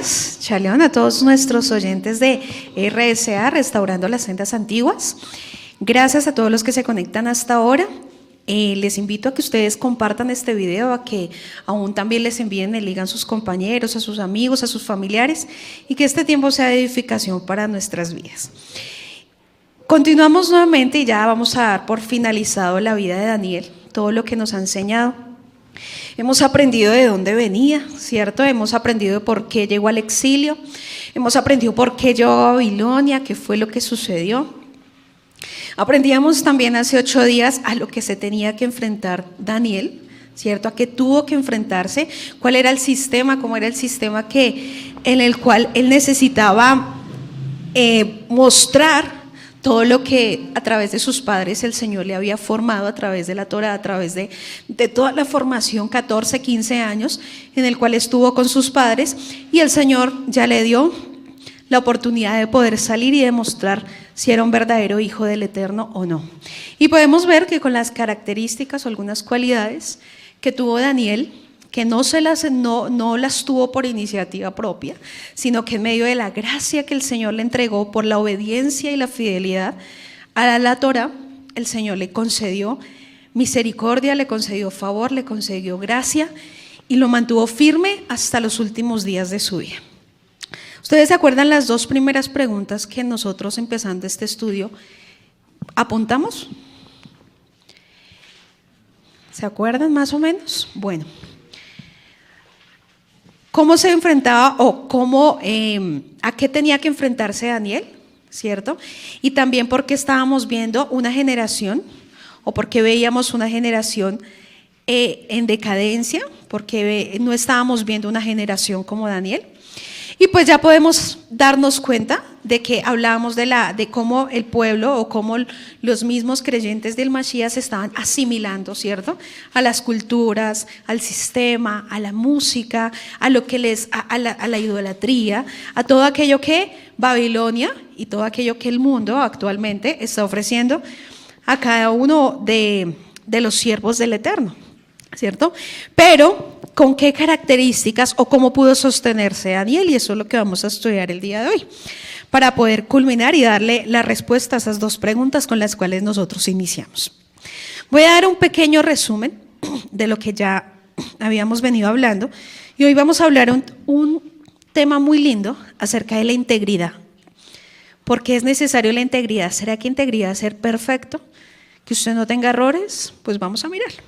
Shalom a todos nuestros oyentes de RSA, Restaurando las Sendas Antiguas. Gracias a todos los que se conectan hasta ahora. Les invito a que ustedes compartan este video, a que aún también les envíen el link a sus compañeros, a sus amigos, a sus familiares, y que este tiempo sea de edificación para nuestras vidas. Continuamos nuevamente y ya vamos a dar por finalizado la vida de Daniel, todo lo que nos ha enseñado. Hemos aprendido de dónde venía, ¿cierto? Hemos aprendido por qué llegó al exilio, hemos aprendido por qué llegó a Babilonia, qué fue lo que sucedió. Aprendíamos también hace 8 días a lo que se tenía que enfrentar Daniel, ¿cierto? A qué tuvo que enfrentarse, cuál era el sistema, cómo era el sistema en el cual él necesitaba mostrar todo lo que a través de sus padres el Señor le había formado, a través de la Torá, a través de toda la formación, 14, 15 años, en el cual estuvo con sus padres, y el Señor ya le dio la oportunidad de poder salir y demostrar si era un verdadero hijo del Eterno o no. Y podemos ver que con las características o algunas cualidades que tuvo Daniel, que no las tuvo por iniciativa propia, sino que en medio de la gracia que el Señor le entregó por la obediencia y la fidelidad a la Torá, el Señor le concedió misericordia, le concedió favor, le concedió gracia y lo mantuvo firme hasta los últimos días de su vida. ¿Ustedes se acuerdan las 2 primeras preguntas que nosotros, empezando este estudio, apuntamos? ¿Se acuerdan más o menos? Bueno. ¿Cómo se enfrentaba o a qué tenía que enfrentarse Daniel? ¿Cierto? Y también porque estábamos viendo una generación, o porque veíamos una generación en decadencia, porque no estábamos viendo una generación como Daniel. Y pues ya podemos darnos cuenta de que hablábamos de cómo el pueblo o cómo los mismos creyentes del Mashiach se estaban asimilando, ¿cierto? A las culturas, al sistema, a la música, a la idolatría, a todo aquello que Babilonia y todo aquello que el mundo actualmente está ofreciendo a cada uno de los siervos del Eterno, ¿cierto? Pero ¿con qué características o cómo pudo sostenerse Daniel? Y eso es lo que vamos a estudiar el día de hoy, para poder culminar y darle la respuesta a esas 2 preguntas con las cuales nosotros iniciamos. Voy a dar un pequeño resumen de lo que ya habíamos venido hablando, y hoy vamos a hablar un tema muy lindo acerca de la integridad. ¿Por qué es necesario la integridad? ¿Será que integridad es ser perfecto? ¿Que usted no tenga errores? Pues vamos a mirarlo.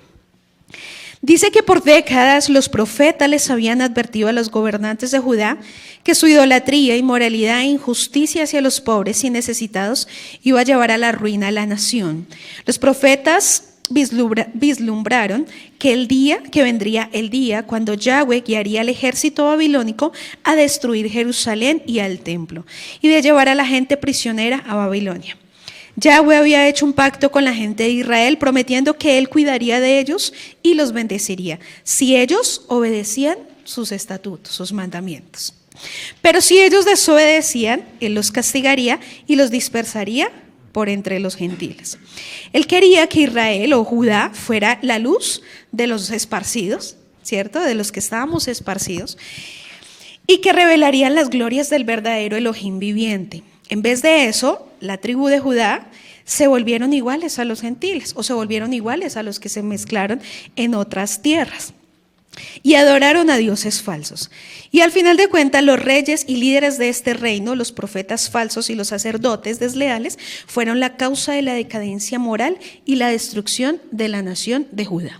Dice que por décadas los profetas les habían advertido a los gobernantes de Judá que su idolatría, inmoralidad e injusticia hacia los pobres y necesitados iba a llevar a la ruina a la nación. Los profetas vislumbraron que vendría el día cuando Yahweh guiaría al ejército babilónico a destruir Jerusalén y al templo, y de llevar a la gente prisionera a Babilonia. Yahweh había hecho un pacto con la gente de Israel, prometiendo que Él cuidaría de ellos y los bendeciría, si ellos obedecían sus estatutos, sus mandamientos. Pero si ellos desobedecían, Él los castigaría y los dispersaría por entre los gentiles. Él quería que Israel o Judá fuera la luz de los esparcidos, ¿cierto? De los que estábamos esparcidos, y que revelarían las glorias del verdadero Elohim viviente. En vez de eso, la tribu de Judá se volvieron iguales a los gentiles, o se volvieron iguales a los que se mezclaron en otras tierras, y adoraron a dioses falsos. Y al final de cuentas, los reyes y líderes de este reino, los profetas falsos y los sacerdotes desleales, fueron la causa de la decadencia moral y la destrucción de la nación de Judá.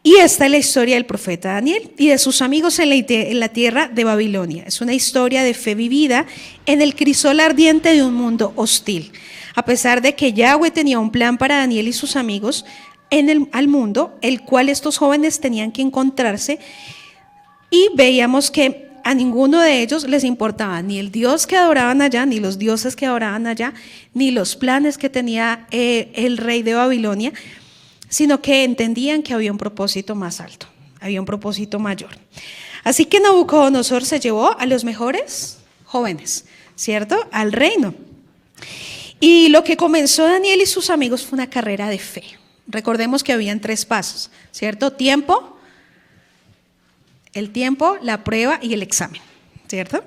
Y esta es la historia del profeta Daniel y de sus amigos en la tierra de Babilonia. Es una historia de fe vivida en el crisol ardiente de un mundo hostil. A pesar de que Yahweh tenía un plan para Daniel y sus amigos al mundo, el cual estos jóvenes tenían que encontrarse, y veíamos que a ninguno de ellos les importaba ni el Dios que adoraban allá, ni los dioses que adoraban allá, ni los planes que tenía el rey de Babilonia, sino que entendían que había un propósito más alto, había un propósito mayor. Así que Nabucodonosor se llevó a los mejores jóvenes, ¿cierto?, al reino. Y lo que comenzó Daniel y sus amigos fue una carrera de fe. Recordemos que habían 3 pasos, ¿cierto? Tiempo, el tiempo, la prueba y el examen, ¿cierto?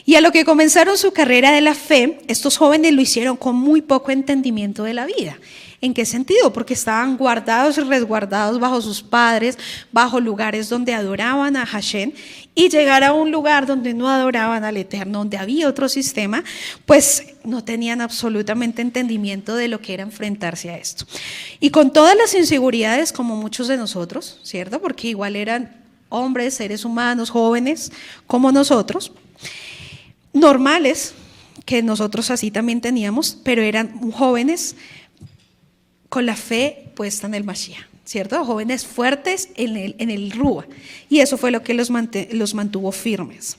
Y a lo que comenzaron su carrera de la fe, estos jóvenes lo hicieron con muy poco entendimiento de la vida. ¿En qué sentido? Porque estaban guardados y resguardados bajo sus padres, bajo lugares donde adoraban a Hashem, y llegar a un lugar donde no adoraban al Eterno, donde había otro sistema, pues no tenían absolutamente entendimiento de lo que era enfrentarse a esto. Y con todas las inseguridades, como muchos de nosotros, ¿cierto? Porque igual eran hombres, seres humanos, jóvenes, como nosotros, normales, que nosotros así también teníamos, pero eran jóvenes con la fe puesta en el Mashiach, ¿cierto? Jóvenes fuertes en el Rúa. Y eso fue lo que los mantuvo firmes.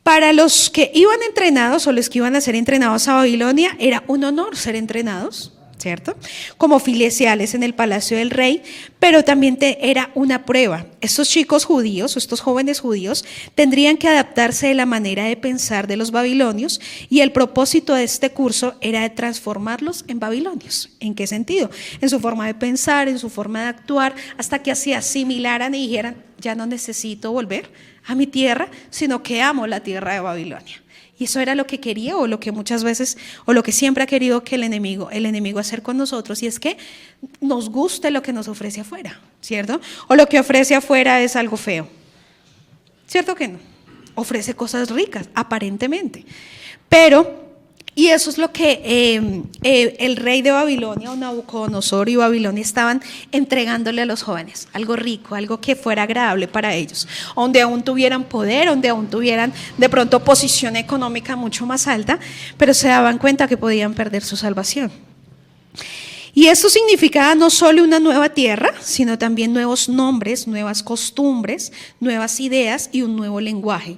Para los que iban entrenados o los que iban a ser entrenados a Babilonia, era un honor ser entrenados, ¿cierto? Como filiciales en el palacio del rey, pero también era una prueba. Estos chicos judíos, o estos jóvenes judíos, tendrían que adaptarse de la manera de pensar de los babilonios, y el propósito de este curso era de transformarlos en babilonios. ¿En qué sentido? En su forma de pensar, en su forma de actuar, hasta que así asimilaran y dijeran, ya no necesito volver a mi tierra, sino que amo la tierra de Babilonia. Y eso era lo que quería, o lo que muchas veces, o lo que siempre ha querido que el enemigo hacer con nosotros, y es que nos guste lo que nos ofrece afuera, ¿cierto? O lo que ofrece afuera es algo feo, ¿cierto que no? Ofrece cosas ricas, aparentemente, pero, y eso es lo que el rey de Babilonia, o Nabucodonosor y Babilonia, estaban entregándole a los jóvenes, algo rico, algo que fuera agradable para ellos, donde aún tuvieran poder, donde aún tuvieran de pronto posición económica mucho más alta, pero se daban cuenta que podían perder su salvación. Y esto significaba no solo una nueva tierra, sino también nuevos nombres, nuevas costumbres, nuevas ideas y un nuevo lenguaje.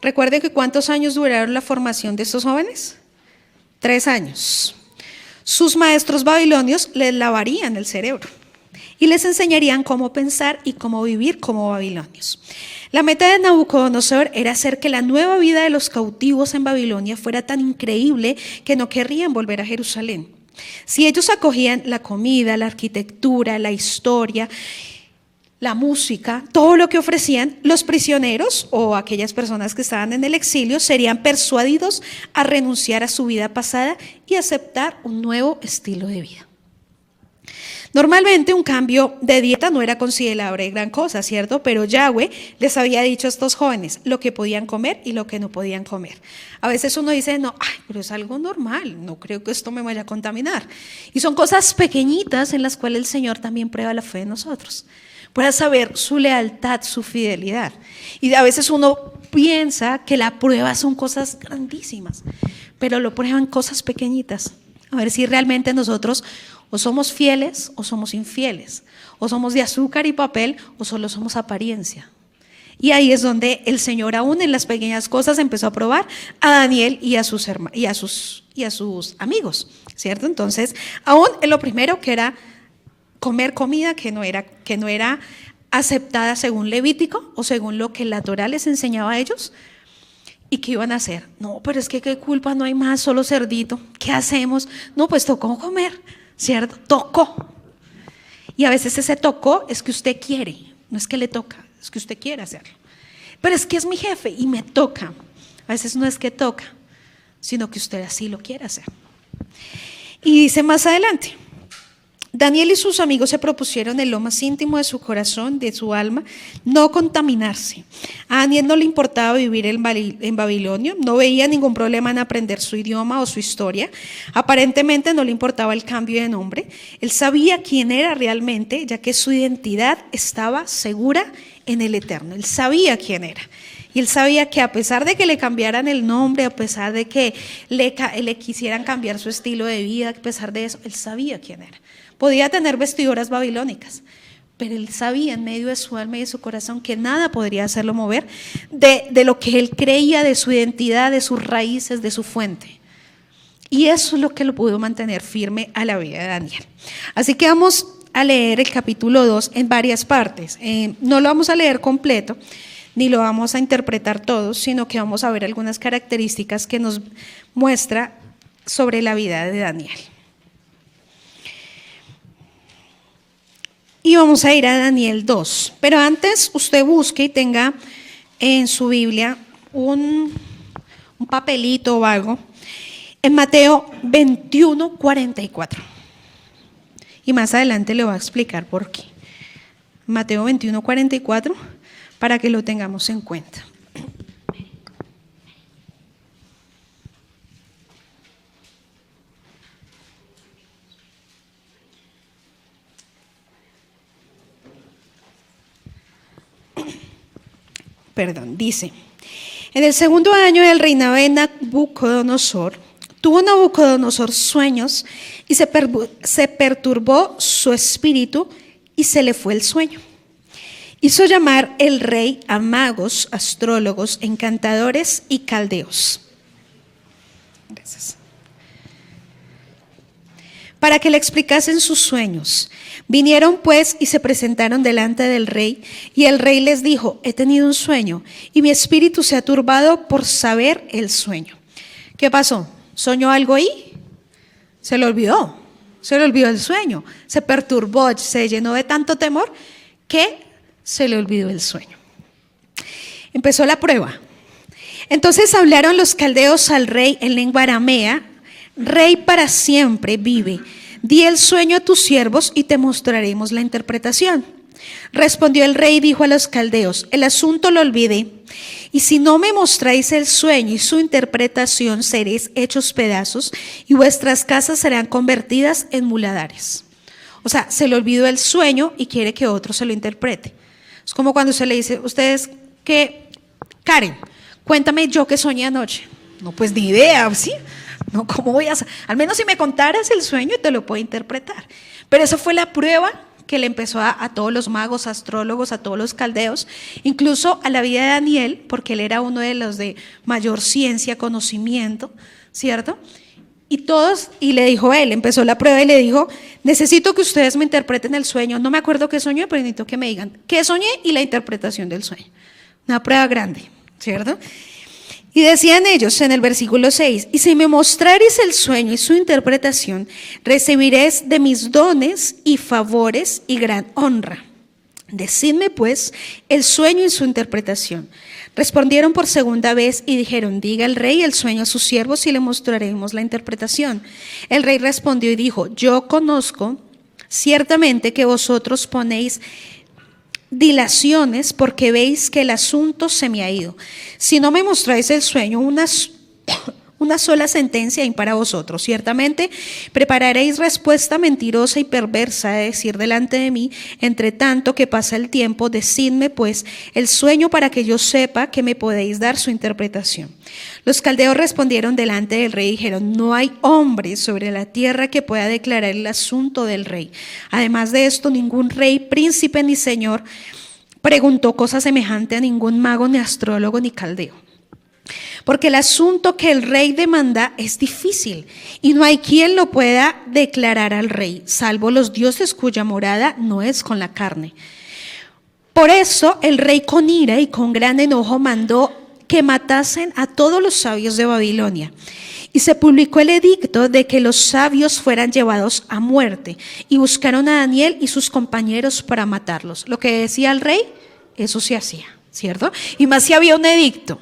Recuerden que ¿cuántos años duraron la formación de estos jóvenes? 3 años. Sus maestros babilonios les lavarían el cerebro y les enseñarían cómo pensar y cómo vivir como babilonios. La meta de Nabucodonosor era hacer que la nueva vida de los cautivos en Babilonia fuera tan increíble que no querrían volver a Jerusalén. Si ellos acogían la comida, la arquitectura, la historia, la música, todo lo que ofrecían, los prisioneros o aquellas personas que estaban en el exilio serían persuadidos a renunciar a su vida pasada y aceptar un nuevo estilo de vida. Normalmente un cambio de dieta no era considerable gran cosa, ¿cierto? Pero Yahweh les había dicho a estos jóvenes lo que podían comer y lo que no podían comer. A veces uno dice, no, pero es algo normal, no creo que esto me vaya a contaminar. Y son cosas pequeñitas en las cuales el Señor también prueba la fe de nosotros, para saber su lealtad, su fidelidad. Y a veces uno piensa que la prueba son cosas grandísimas, pero lo prueban cosas pequeñitas. A ver si realmente nosotros o somos fieles o somos infieles, o somos de azúcar y papel o solo somos apariencia. Y ahí es donde el Señor, aún en las pequeñas cosas, empezó a probar a Daniel y a sus amigos, ¿cierto? Entonces, aún en lo primero, que era comer comida que no era aceptada según Levítico o según lo que la Torá les enseñaba a ellos. ¿Y qué iban a hacer? No, pero es que qué culpa, no hay más, solo cerdito. ¿Qué hacemos? No, pues tocó comer, ¿cierto? Tocó. Y a veces ese tocó es que usted quiere, no es que le toca, es que usted quiere hacerlo. Pero es que es mi jefe y me toca. A veces no es que toca, sino que usted así lo quiere hacer. Y dice más adelante, Daniel y sus amigos se propusieron en lo más íntimo de su corazón, de su alma, no contaminarse. A Daniel no le importaba vivir en Babilonia, no veía ningún problema en aprender su idioma o su historia. Aparentemente no le importaba el cambio de nombre. Él sabía quién era realmente, ya que su identidad estaba segura en el Eterno. Él sabía quién era. Y él sabía que a pesar de que le cambiaran el nombre, a pesar de que le quisieran cambiar su estilo de vida, a pesar de eso, él sabía quién era. Podía tener vestiduras babilónicas, pero él sabía en medio de su alma y de su corazón que nada podría hacerlo mover de lo que él creía, de su identidad, de sus raíces, de su fuente. Y eso es lo que lo pudo mantener firme a la vida de Daniel. Así que vamos a leer el capítulo 2 en varias partes. No lo vamos a leer completo, ni lo vamos a interpretar todos, sino que vamos a ver algunas características que nos muestra sobre la vida de Daniel. Y vamos a ir a Daniel 2. Pero antes usted busque y tenga en su Biblia un papelito o algo. En Mateo 21:44. Y más adelante le voy a explicar por qué. Mateo 21:44, para que lo tengamos en cuenta. Perdón, dice: en el segundo año del reinado de Nabucodonosor, tuvo Nabucodonosor sueños y se perturbó su espíritu y se le fue el sueño. Hizo llamar el rey a magos, astrólogos, encantadores y caldeos. Gracias. Para que le explicasen sus sueños. Vinieron pues y se presentaron delante del rey, y el rey les dijo: he tenido un sueño, y mi espíritu se ha turbado por saber el sueño. ¿Qué pasó? ¿Soñó algo ahí? Se le olvidó el sueño, se perturbó, se llenó de tanto temor que se le olvidó el sueño. Empezó la prueba. Entonces hablaron los caldeos al rey en lengua aramea: Rey, para siempre vive. Di el sueño a tus siervos y te mostraremos la interpretación. Respondió el rey y dijo a los caldeos: el asunto lo olvidé, y si no me mostráis el sueño y su interpretación, seréis hechos pedazos y vuestras casas serán convertidas en muladares. O sea, se le olvidó el sueño y quiere que otro se lo interprete. Es como cuando se le dice: ustedes, ¿qué? Karen, cuéntame yo qué soñé anoche. No, pues ni idea, ¿sí? No, ¿cómo voy a hacer? Al menos si me contaras el sueño te lo puedo interpretar. Pero esa fue la prueba que le empezó a todos los magos, astrólogos, a todos los caldeos, incluso a la vida de Daniel, porque él era uno de los de mayor ciencia, conocimiento, ¿cierto? Y le dijo él, empezó la prueba y le dijo: necesito que ustedes me interpreten el sueño. No me acuerdo qué soñé, pero necesito que me digan qué soñé y la interpretación del sueño. Una prueba grande, ¿cierto? Y decían ellos en el versículo 6: y si me mostraréis el sueño y su interpretación, recibiréis de mis dones y favores y gran honra. Decidme pues el sueño y su interpretación. Respondieron por segunda vez y dijeron: diga el rey el sueño a sus siervos y le mostraremos la interpretación. El rey respondió y dijo: yo conozco ciertamente que vosotros ponéis dilaciones porque veis que el asunto se me ha ido. Si no me mostráis el sueño, una sola sentencia hay para vosotros. Ciertamente prepararéis respuesta mentirosa y perversa de decir delante de mí. Entre tanto que pasa el tiempo, decidme pues el sueño para que yo sepa que me podéis dar su interpretación. Los caldeos respondieron delante del rey y dijeron: no hay hombre sobre la tierra que pueda declarar el asunto del rey. Además de esto, ningún rey, príncipe ni señor preguntó cosa semejante a ningún mago, ni astrólogo, ni caldeo. Porque el asunto que el rey demanda es difícil y no hay quien lo pueda declarar al rey, salvo los dioses cuya morada no es con la carne. Por eso el rey con ira y con gran enojo mandó que matasen a todos los sabios de Babilonia. Y se publicó el edicto de que los sabios fueran llevados a muerte, y buscaron a Daniel y sus compañeros para matarlos. Lo que decía el rey, eso se hacía, ¿cierto? Y más si había un edicto.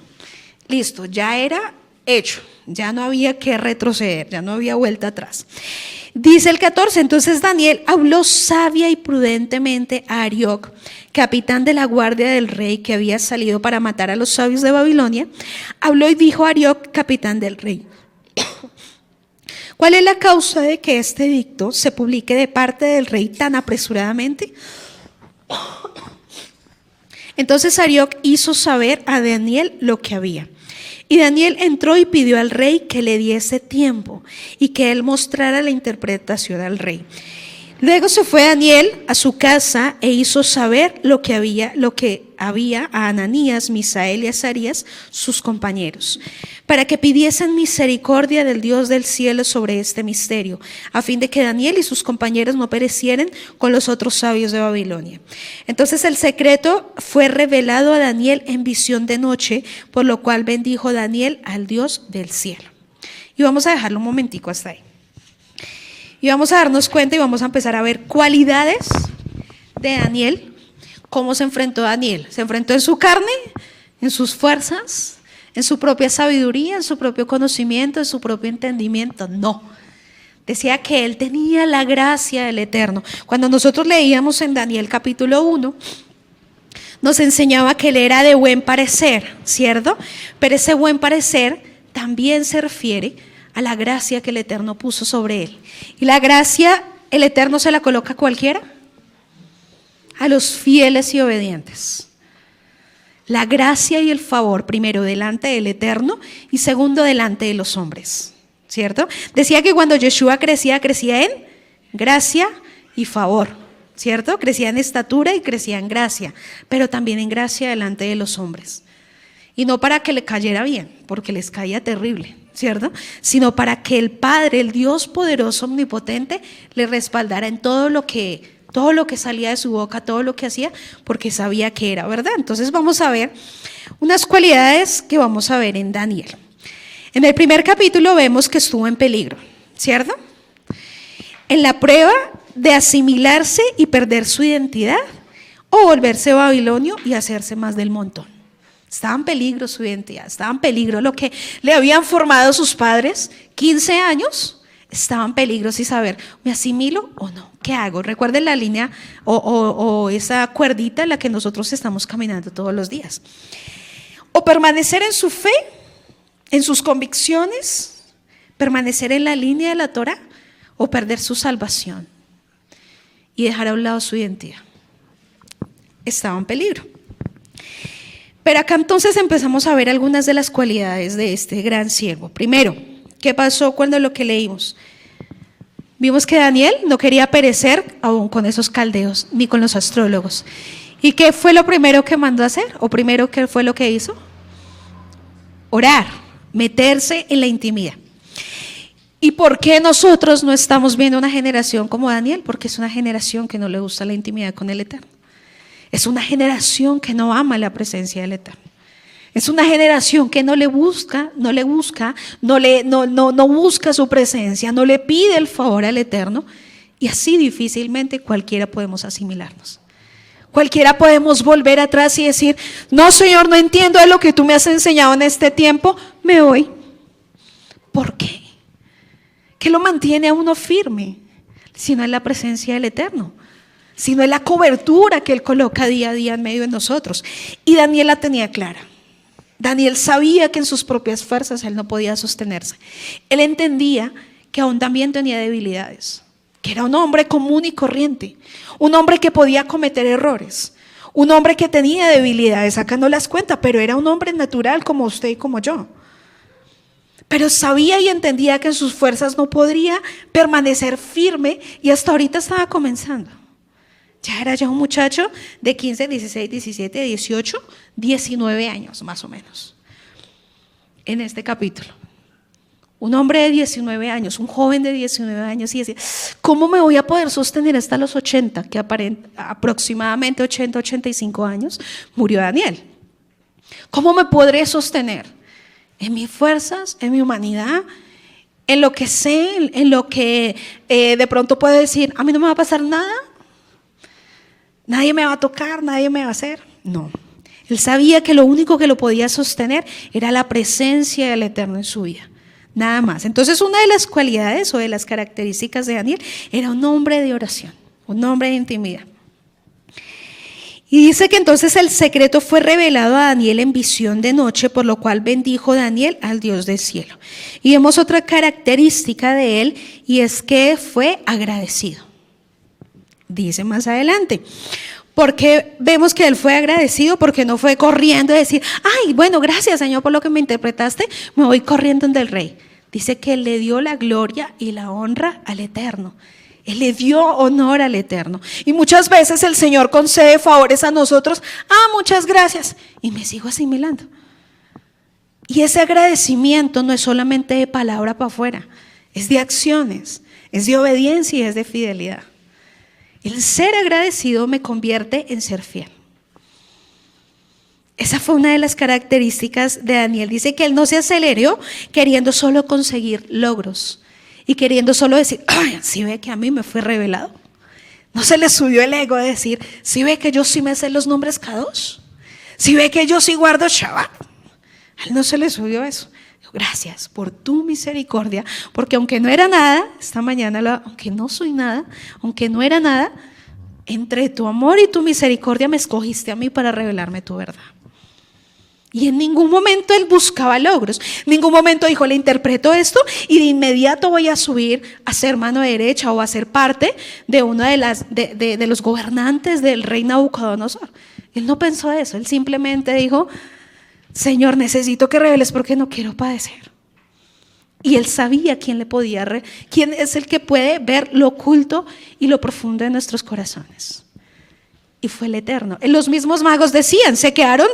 Listo, ya era hecho, ya no había que retroceder, ya no había vuelta atrás. Dice el 14: entonces Daniel habló sabia y prudentemente a Arioc, capitán de la guardia del rey, que había salido para matar a los sabios de Babilonia. Habló y dijo a Arioc, capitán del rey: ¿cuál es la causa de que este edicto se publique de parte del rey tan apresuradamente? Entonces Arioc hizo saber a Daniel lo que había. Y Daniel entró y pidió al rey que le diese tiempo y que él mostrara la interpretación al rey. Luego se fue Daniel a su casa e hizo saber lo que había a Ananías, Misael y Azarías, sus compañeros, para que pidiesen misericordia del Dios del cielo sobre este misterio, a fin de que Daniel y sus compañeros no perecieran con los otros sabios de Babilonia. Entonces el secreto fue revelado a Daniel en visión de noche, por lo cual bendijo Daniel al Dios del cielo. Y vamos a dejarlo un momentico hasta ahí. Y vamos a darnos cuenta y vamos a empezar a ver cualidades de Daniel, ¿cómo se enfrentó Daniel? ¿Se enfrentó en su carne, en sus fuerzas, en su propia sabiduría, en su propio conocimiento, en su propio entendimiento? No. Decía que él tenía la gracia del Eterno. Cuando nosotros leíamos en Daniel capítulo 1, nos enseñaba que él era de buen parecer, ¿cierto? Pero ese buen parecer también se refiere a la gracia que el Eterno puso sobre él. Y la gracia, el Eterno se la coloca a cualquiera, a los fieles y obedientes. La gracia y el favor, primero delante del Eterno y segundo delante de los hombres, ¿cierto? Decía que cuando Yeshua crecía en gracia y favor, ¿cierto? Crecía en estatura y crecía en gracia, pero también en gracia delante de los hombres. Y no para que le cayera bien, porque les caía terrible, ¿cierto? Sino para que el Padre, el Dios poderoso, omnipotente, le respaldara en todo lo que salía de su boca, todo lo que hacía, porque sabía que era verdad. Entonces vamos a ver unas cualidades que vamos a ver en Daniel. En el primer capítulo vemos que estuvo en peligro, ¿cierto? En la prueba de asimilarse y perder su identidad o volverse babilonio y hacerse más del montón. Estaba en peligro su identidad, estaba en peligro lo que le habían formado sus padres, 15 años, estaba en peligro sin saber, ¿me asimilo o no? ¿Qué hago? Recuerden la línea o esa cuerdita en la que nosotros estamos caminando todos los días. O permanecer en su fe, en sus convicciones, permanecer en la línea de la Torah, o perder su salvación y dejar a un lado su identidad. Estaba en peligro. Pero acá entonces empezamos a ver algunas de las cualidades de este gran siervo. Primero, ¿qué pasó cuando lo que leímos? Vimos que Daniel no quería perecer aún con esos caldeos, ni con los astrólogos. ¿Y qué fue lo primero que mandó a hacer? ¿O primero qué fue lo que hizo? Orar, meterse en la intimidad. ¿Y por qué nosotros no estamos viendo una generación como Daniel? Porque es una generación que no le gusta la intimidad con el Eterno. Es una generación que no ama la presencia del Eterno. Es una generación que no busca su presencia, no le pide el favor al Eterno, y así difícilmente cualquiera podemos asimilarnos. Cualquiera podemos volver atrás y decir, no, Señor, no entiendo de lo que tú me has enseñado en este tiempo, me voy. ¿Por qué? ¿Qué lo mantiene a uno firme? Si no es la presencia del Eterno, si no es la cobertura que Él coloca día a día en medio de nosotros. Y Daniel la tenía clara. Daniel sabía que en sus propias fuerzas él no podía sostenerse. Él entendía que aún también tenía debilidades, que era un hombre común y corriente, un hombre que podía cometer errores, un hombre que tenía debilidades, acá no las cuenta, pero era un hombre natural como usted y como yo. Pero sabía y entendía que en sus fuerzas no podría permanecer firme, y hasta ahorita estaba comenzando. Ya era un muchacho de 15, 16, 17, 18, 19 años más o menos. En este capítulo. Un hombre de 19 años, un joven de 19 años, y decía, ¿cómo me voy a poder sostener hasta los 80? Que aproximadamente 80, 85 años murió Daniel. ¿Cómo me podré sostener? En mis fuerzas, en mi humanidad, en lo que sé, en lo que de pronto puedo decir, a mí no me va a pasar nada. Nadie me va a tocar, nadie me va a hacer. No, él sabía que lo único que lo podía sostener era la presencia del Eterno en su vida, nada más. Entonces una de las cualidades o de las características de Daniel era un hombre de oración, un hombre de intimidad. Y dice que entonces el secreto fue revelado a Daniel en visión de noche, por lo cual bendijo Daniel al Dios del cielo. Y vemos otra característica de él, y es que fue agradecido. Dice más adelante, porque vemos que él fue agradecido, porque no fue corriendo y decir, ay, bueno, gracias Señor por lo que me interpretaste, me voy corriendo del rey. Dice que él le dio la gloria y la honra al Eterno. Él le dio honor al Eterno. Y muchas veces el Señor concede favores a nosotros, muchas gracias, y me sigo asimilando. Y ese agradecimiento no es solamente de palabra para afuera, es de acciones, es de obediencia y es de fidelidad. El ser agradecido me convierte en ser fiel. Esa fue una de las características de Daniel. Dice que él no se aceleró queriendo solo conseguir logros y queriendo solo decir, ay, ¿sí ve que a mí me fue revelado? ¿No se le subió el ego de decir, si ve que yo sí me sé los nombres Kadosh? ¿Si ve que yo sí guardo Shabbat? A él no se le subió eso. Dijo, gracias por tu misericordia, porque aunque no era nada, esta mañana, aunque no soy nada, aunque no era nada, entre tu amor y tu misericordia me escogiste a mí para revelarme tu verdad. Y en ningún momento él buscaba logros, en ningún momento dijo, le interpreto esto y de inmediato voy a subir a ser mano derecha o a ser parte de uno de los gobernantes del rey Nabucodonosor. Él no pensó eso, él simplemente dijo, Señor, necesito que reveles porque no quiero padecer. Y él sabía quién es el que puede ver lo oculto y lo profundo de nuestros corazones. Y fue el Eterno. Los mismos magos decían, se quedaron.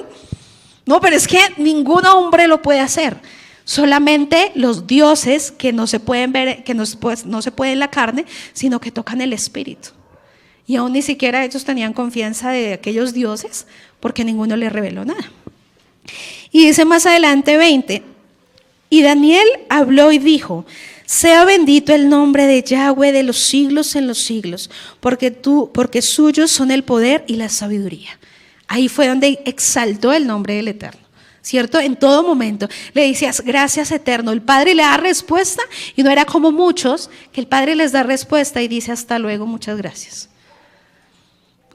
No, pero es que ningún hombre lo puede hacer. Solamente los dioses que no se pueden ver, que no se pueden en la carne, sino que tocan el espíritu. Y aún ni siquiera ellos tenían confianza de aquellos dioses, porque ninguno les reveló nada. Y dice más adelante 20, y Daniel habló y dijo, sea bendito el nombre de Yahweh de los siglos en los siglos, porque suyos son el poder y la sabiduría. Ahí fue donde exaltó el nombre del Eterno, ¿cierto? En todo momento le decías, gracias Eterno. El Padre le da respuesta y no era como muchos, que el Padre les da respuesta y dice hasta luego, muchas gracias.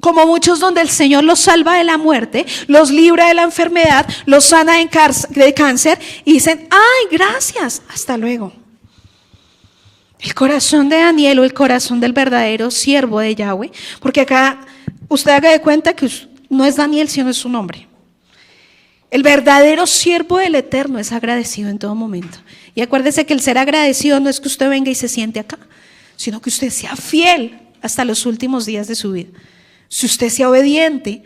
Como muchos donde el Señor los salva de la muerte, los libra de la enfermedad, los sana de cáncer y dicen, ay, gracias, hasta luego. El corazón de Daniel o el corazón del verdadero siervo de Yahweh, porque acá usted haga de cuenta que no es Daniel, sino es su nombre. El verdadero siervo del Eterno es agradecido en todo momento. Y acuérdese que el ser agradecido no es que usted venga y se siente acá, sino que usted sea fiel hasta los últimos días de su vida. Si usted sea obediente,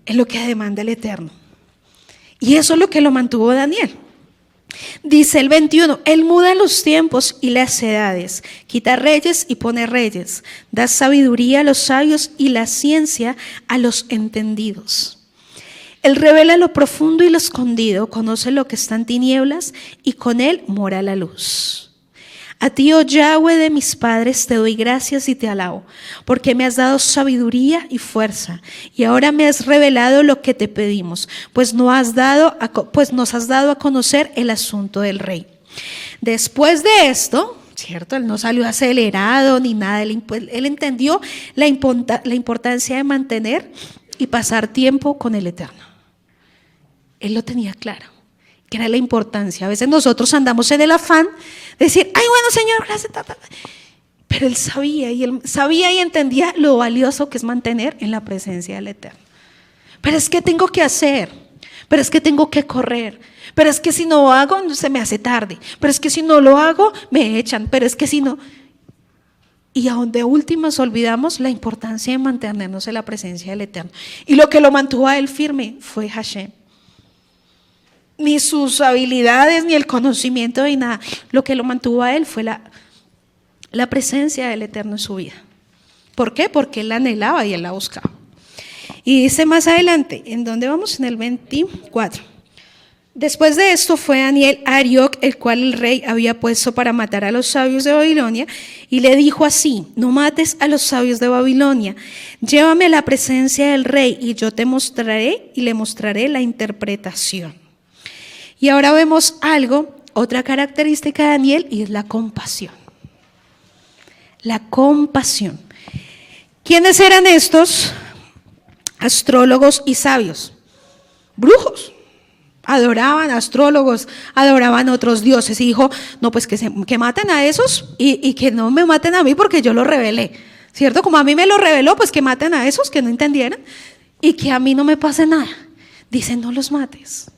es lo que demanda el Eterno. Y eso es lo que lo mantuvo Daniel. Dice el 21, Él muda los tiempos y las edades, quita reyes y pone reyes, da sabiduría a los sabios y la ciencia a los entendidos. Él revela lo profundo y lo escondido, conoce lo que está en tinieblas y con Él mora la luz. A ti, oh Yahweh de mis padres, te doy gracias y te alabo, porque me has dado sabiduría y fuerza, y ahora me has revelado lo que te pedimos, pues nos has dado a conocer el asunto del rey. Después de esto, ¿cierto? Él no salió acelerado ni nada, él entendió la importancia de mantener y pasar tiempo con el Eterno. Él lo tenía claro, que era la importancia. A veces nosotros andamos en el afán de decir, ay, bueno, Señor, gracias. Pero él sabía y entendía lo valioso que es mantener en la presencia del Eterno. Pero es que tengo que hacer, pero es que tengo que correr, pero es que si no lo hago se me hace tarde, pero es que si no lo hago me echan, pero es que si no. Y a donde últimas olvidamos la importancia de mantenernos en la presencia del Eterno. Y lo que lo mantuvo a él firme fue Hashem. Ni sus habilidades, ni el conocimiento, ni nada. Lo que lo mantuvo a él fue la presencia del Eterno en su vida. ¿Por qué? Porque él la anhelaba y él la buscaba. Y dice más adelante, ¿en dónde vamos? En el 24. Después de esto fue Daniel a Arioc, el cual el rey había puesto para matar a los sabios de Babilonia, y le dijo así, no mates a los sabios de Babilonia, llévame a la presencia del rey y yo te mostraré y le mostraré la interpretación. Y ahora vemos otra característica de Daniel, y es la compasión. La compasión. ¿Quiénes eran estos? Astrólogos y sabios. Brujos. Adoraban astrólogos, adoraban otros dioses. Y dijo, no, pues que maten a esos y que no me maten a mí porque yo lo revelé. ¿Cierto? Como a mí me lo reveló, pues que maten a esos que no entendieran y que a mí no me pase nada. Dicen, no los mates.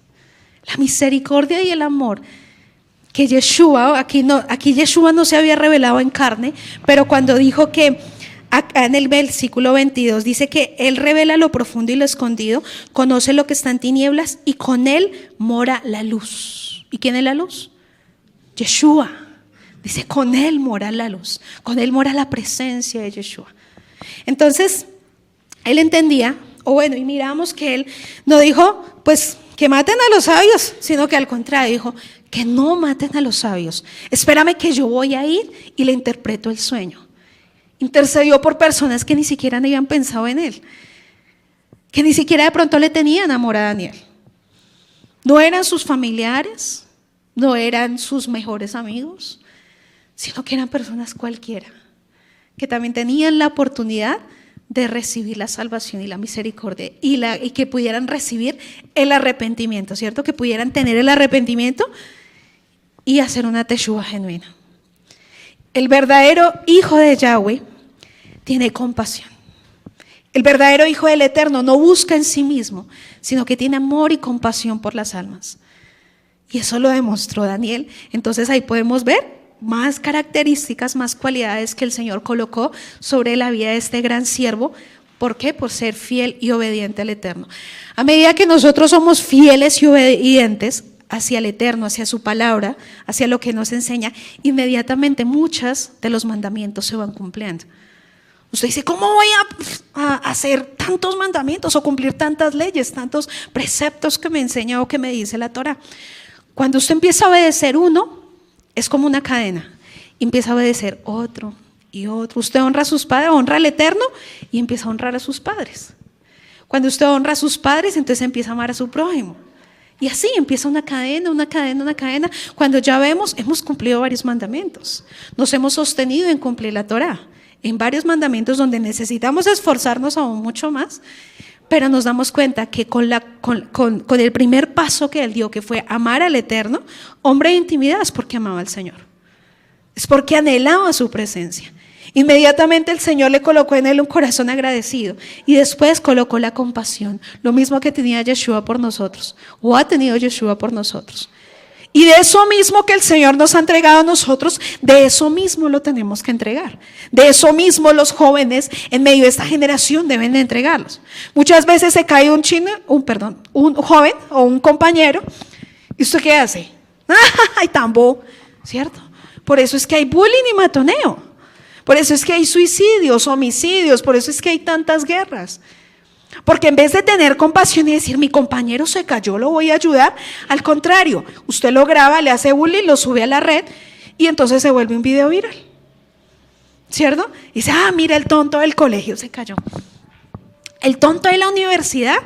La misericordia y el amor que Yeshua, aquí Yeshua no se había revelado en carne, pero cuando dijo que acá en el versículo 22 dice que Él revela lo profundo y lo escondido, conoce lo que está en tinieblas y con Él mora la luz. ¿Y quién es la luz? Yeshua. Dice, con Él mora la luz, con Él mora la presencia de Yeshua. Entonces, Él entendía, y miramos que Él no dijo, pues que maten a los sabios, sino que al contrario dijo, que no maten a los sabios. Espérame que yo voy a ir y le interpreto el sueño. Intercedió por personas que ni siquiera habían pensado en él, que ni siquiera de pronto le tenían amor a Daniel. No eran sus familiares, no eran sus mejores amigos, sino que eran personas cualquiera, que también tenían la oportunidad de recibir la salvación y la misericordia y que pudieran recibir el arrepentimiento, ¿cierto? Que pudieran tener el arrepentimiento y hacer una teshuva genuina. El verdadero hijo de Yahweh tiene compasión. El verdadero hijo del Eterno no busca en sí mismo, sino que tiene amor y compasión por las almas. Y eso lo demostró Daniel. Entonces ahí podemos ver más características, más cualidades que el Señor colocó sobre la vida de este gran siervo. ¿Por qué? Por ser fiel y obediente al Eterno. A medida que nosotros somos fieles y obedientes hacia el Eterno, hacia su palabra, hacia lo que nos enseña, inmediatamente muchos de los mandamientos se van cumpliendo. Usted dice, ¿cómo voy a hacer tantos mandamientos o cumplir tantas leyes, tantos preceptos que me enseña o que me dice la Torah? Cuando usted empieza a obedecer uno, es como una cadena. Empieza a obedecer otro y otro. Usted honra a sus padres, honra al Eterno y empieza a honrar a sus padres. Cuando usted honra a sus padres, entonces empieza a amar a su prójimo. Y así empieza una cadena, una cadena, una cadena. Cuando ya vemos, hemos cumplido varios mandamientos. Nos hemos sostenido en cumplir la Torah. En varios mandamientos donde necesitamos esforzarnos aún mucho más, pero nos damos cuenta que con el primer paso que él dio, que fue amar al Eterno, hombre de intimidad, es porque amaba al Señor. Es porque anhelaba su presencia. Inmediatamente el Señor le colocó en él un corazón agradecido y después colocó la compasión, lo mismo que tenía Yeshua por nosotros, o ha tenido Yeshua por nosotros. Y de eso mismo que el Señor nos ha entregado a nosotros, de eso mismo lo tenemos que entregar. De eso mismo los jóvenes en medio de esta generación deben de entregarlos. Muchas veces se cae un joven o un compañero, ¿y usted qué hace? ¡Ay, tambo! ¿Cierto? Por eso es que hay bullying y matoneo. Por eso es que hay suicidios, homicidios, por eso es que hay tantas guerras. Porque en vez de tener compasión y decir, mi compañero se cayó, lo voy a ayudar, al contrario, usted lo graba, le hace bullying, lo sube a la red y entonces se vuelve un video viral. ¿Cierto? Y dice, mira, el tonto del colegio se cayó. El tonto de la universidad,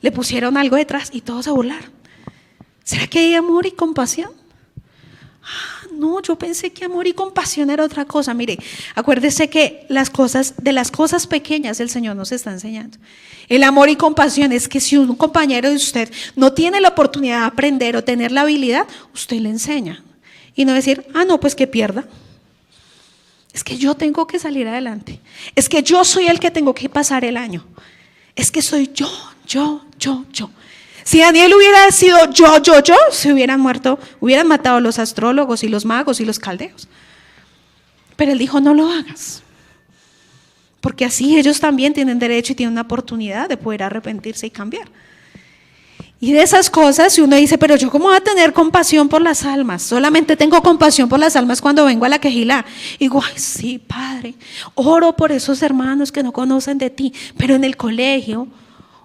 le pusieron algo detrás y todos se burlaron. ¿Será que hay amor y compasión? No, yo pensé que amor y compasión era otra cosa. Mire, acuérdese que de las cosas pequeñas el Señor nos está enseñando. El amor y compasión es que si un compañero de usted no tiene la oportunidad de aprender o tener la habilidad, usted le enseña. Y no decir, no, pues que pierda. Es que yo tengo que salir adelante. Es que yo soy el que tengo que pasar el año. Es que soy yo. Si Daniel hubiera sido yo, se hubieran matado los astrólogos y los magos y los caldeos. Pero él dijo, no lo hagas. Porque así ellos también tienen derecho y tienen una oportunidad de poder arrepentirse y cambiar. Y de esas cosas, si uno dice, pero yo cómo voy a tener compasión por las almas, solamente tengo compasión por las almas cuando vengo a la quejilá. Y digo, ay sí, Padre, oro por esos hermanos que no conocen de ti, pero en el colegio,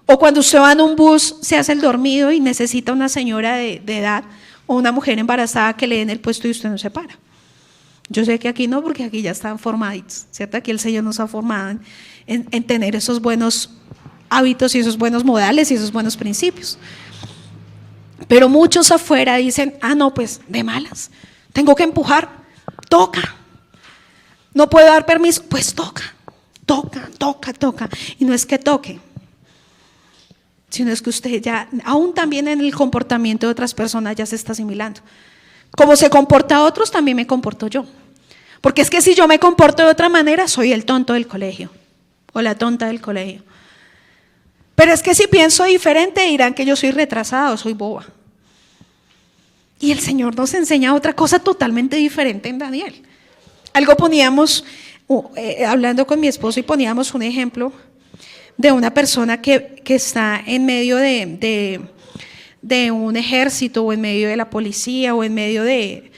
o cuando usted va en un bus, se hace el dormido y necesita una señora de edad o una mujer embarazada que le den el puesto y usted no se para. Yo sé que aquí no, porque aquí ya están formaditos, ¿cierto? Aquí el Señor nos ha formado en tener esos buenos hábitos y esos buenos modales y esos buenos principios. Pero muchos afuera dicen, no, pues de malas, tengo que empujar, toca. No puedo dar permiso, pues toca. Y no es que toque, sino es que usted ya, aún también en el comportamiento de otras personas ya se está asimilando. Como se comporta a otros, también me comporto yo. Porque es que si yo me comporto de otra manera, soy el tonto del colegio o la tonta del colegio. Pero es que si pienso diferente, dirán que yo soy retrasada o soy boba. Y el Señor nos enseña otra cosa totalmente diferente en Daniel. Algo poníamos, hablando con mi esposo, y poníamos un ejemplo de una persona que está en medio de un ejército o en medio de la policía o en medio de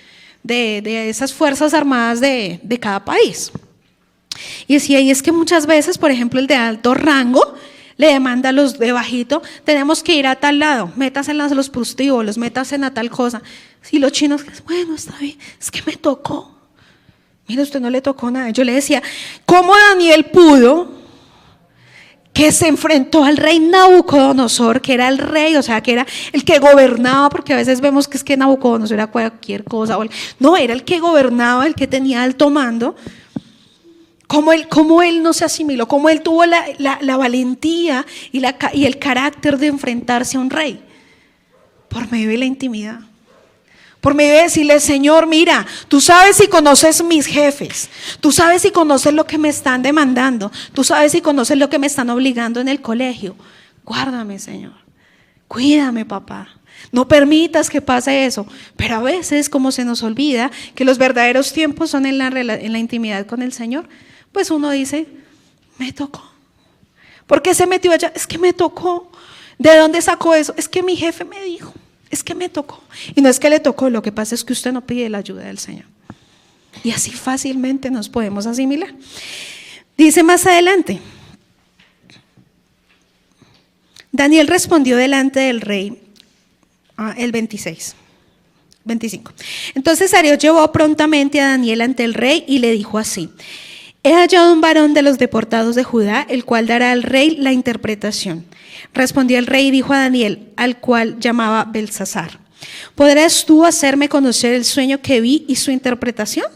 esas fuerzas armadas de cada país. Y decía, y es que muchas veces, por ejemplo, el de alto rango le demanda a los de bajito, tenemos que ir a tal lado, métanse en los prostíbulos, métanse a tal cosa. Y los chinos, bueno, está bien, es que me tocó. Mira, usted no le tocó nada. Yo le decía, ¿cómo Daniel pudo, que se enfrentó al rey Nabucodonosor, que era el rey, o sea, que era el que gobernaba, porque a veces vemos que es que Nabucodonosor era cualquier cosa, no, era el que gobernaba, el que tenía alto mando? ¿Cómo él no se asimiló? ¿Cómo él tuvo la valentía y el carácter de enfrentarse a un rey? Por medio de la intimidad. Por medio de decirle, Señor, mira, tú sabes y conoces mis jefes, tú sabes y conoces lo que me están demandando, tú sabes y conoces lo que me están obligando en el colegio. Guárdame, Señor, cuídame, papá, no permitas que pase eso. Pero a veces, como se nos olvida que los verdaderos tiempos son en la intimidad con el Señor, pues uno dice, me tocó. ¿Por qué se metió allá? Es que me tocó. ¿De dónde sacó eso? Es que mi jefe me dijo. Es que me tocó. Y no es que le tocó, lo que pasa es que usted no pide la ayuda del Señor. Y así fácilmente nos podemos asimilar. Dice más adelante, Daniel respondió delante del rey, el 25. Entonces Arioc llevó prontamente a Daniel ante el rey y le dijo así: he hallado un varón de los deportados de Judá, el cual dará al rey la interpretación. Respondió el rey y dijo a Daniel, al cual llamaba Belsasar: ¿podrás tú hacerme conocer el sueño que vi y su interpretación?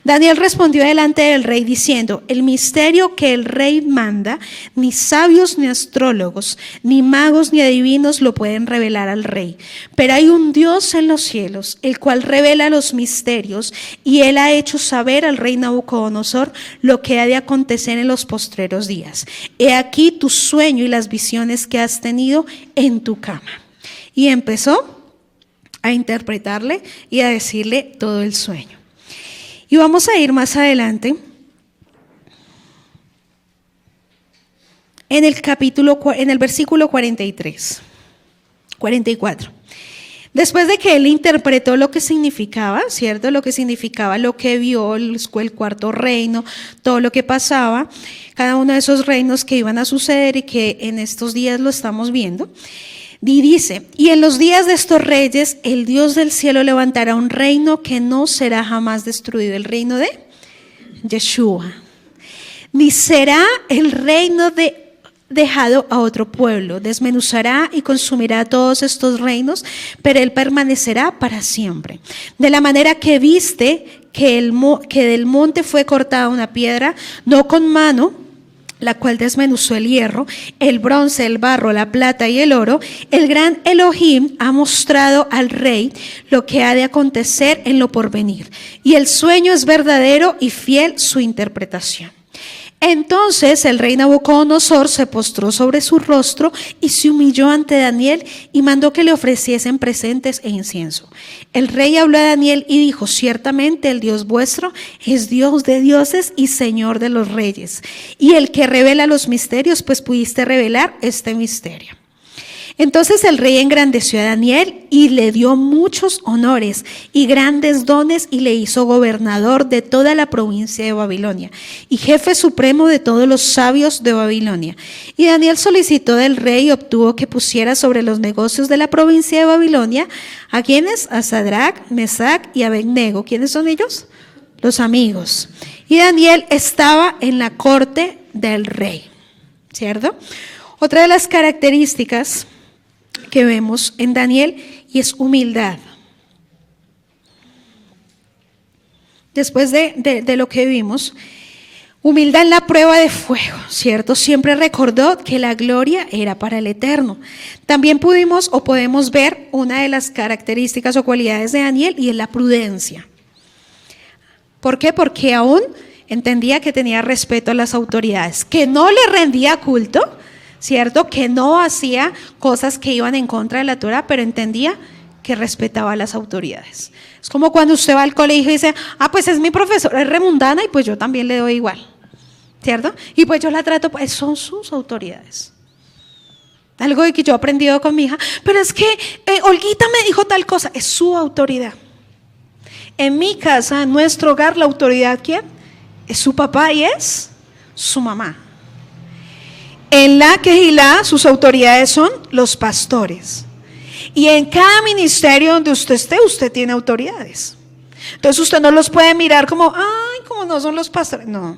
Daniel respondió delante del rey diciendo: el misterio que el rey manda, ni sabios ni astrólogos, ni magos ni adivinos lo pueden revelar al rey. Pero hay un Dios en los cielos, el cual revela los misterios, y él ha hecho saber al rey Nabucodonosor lo que ha de acontecer en los postreros días. He aquí tu sueño y las visiones que has tenido en tu cama. Y empezó a interpretarle y a decirle todo el sueño. Y vamos a ir más adelante en el versículo 44. Después de que él interpretó lo que significaba, ¿cierto? Lo que significaba lo que vio, el cuarto reino, todo lo que pasaba, cada uno de esos reinos que iban a suceder y que en estos días lo estamos viendo. Y dice: y en los días de estos reyes, el Dios del cielo levantará un reino que no será jamás destruido, el reino de Yeshua. Ni será el reino dejado a otro pueblo. Desmenuzará y consumirá todos estos reinos, pero él permanecerá para siempre. De la manera que viste que del monte fue cortada una piedra, no con mano, la cual desmenuzó el hierro, el bronce, el barro, la plata y el oro, el gran Elohim ha mostrado al rey lo que ha de acontecer en lo porvenir, y el sueño es verdadero y fiel su interpretación. Entonces el rey Nabucodonosor se postró sobre su rostro y se humilló ante Daniel y mandó que le ofreciesen presentes e incienso. El rey habló a Daniel y dijo: ciertamente el Dios vuestro es Dios de dioses y Señor de los reyes, y el que revela los misterios, pues pudiste revelar este misterio. Entonces el rey engrandeció a Daniel y le dio muchos honores y grandes dones, y le hizo gobernador de toda la provincia de Babilonia y jefe supremo de todos los sabios de Babilonia. Y Daniel solicitó del rey y obtuvo que pusiera sobre los negocios de la provincia de Babilonia ¿a quiénes? A Sadrac, Mesac y Abednego. ¿Quiénes son ellos? Los amigos. Y Daniel estaba en la corte del rey, ¿cierto? Otra de las características que vemos en Daniel y es humildad. Después de lo que vimos, humildad en la prueba de fuego, ¿cierto? Siempre recordó que la gloria era para el Eterno. También podemos ver una de las características o cualidades de Daniel, y es la prudencia. ¿Por qué? Porque aún entendía que tenía respeto a las autoridades, que no le rendía culto, ¿cierto? Que no hacía cosas que iban en contra de la Torah, pero entendía que respetaba a las autoridades. Es como cuando usted va al colegio y dice: pues es mi profesora, es remundana, y pues yo también le doy igual, ¿cierto? Y pues yo la trato, pues son sus autoridades. Algo de que yo he aprendido con mi hija: pero es que Olguita me dijo tal cosa. Es su autoridad. En mi casa, en nuestro hogar, la autoridad, ¿quién? Es su papá y es su mamá. En la Kehilá, sus autoridades son los pastores. Y en cada ministerio donde usted esté, usted tiene autoridades. Entonces usted no los puede mirar como: ay, como no son los pastores. No,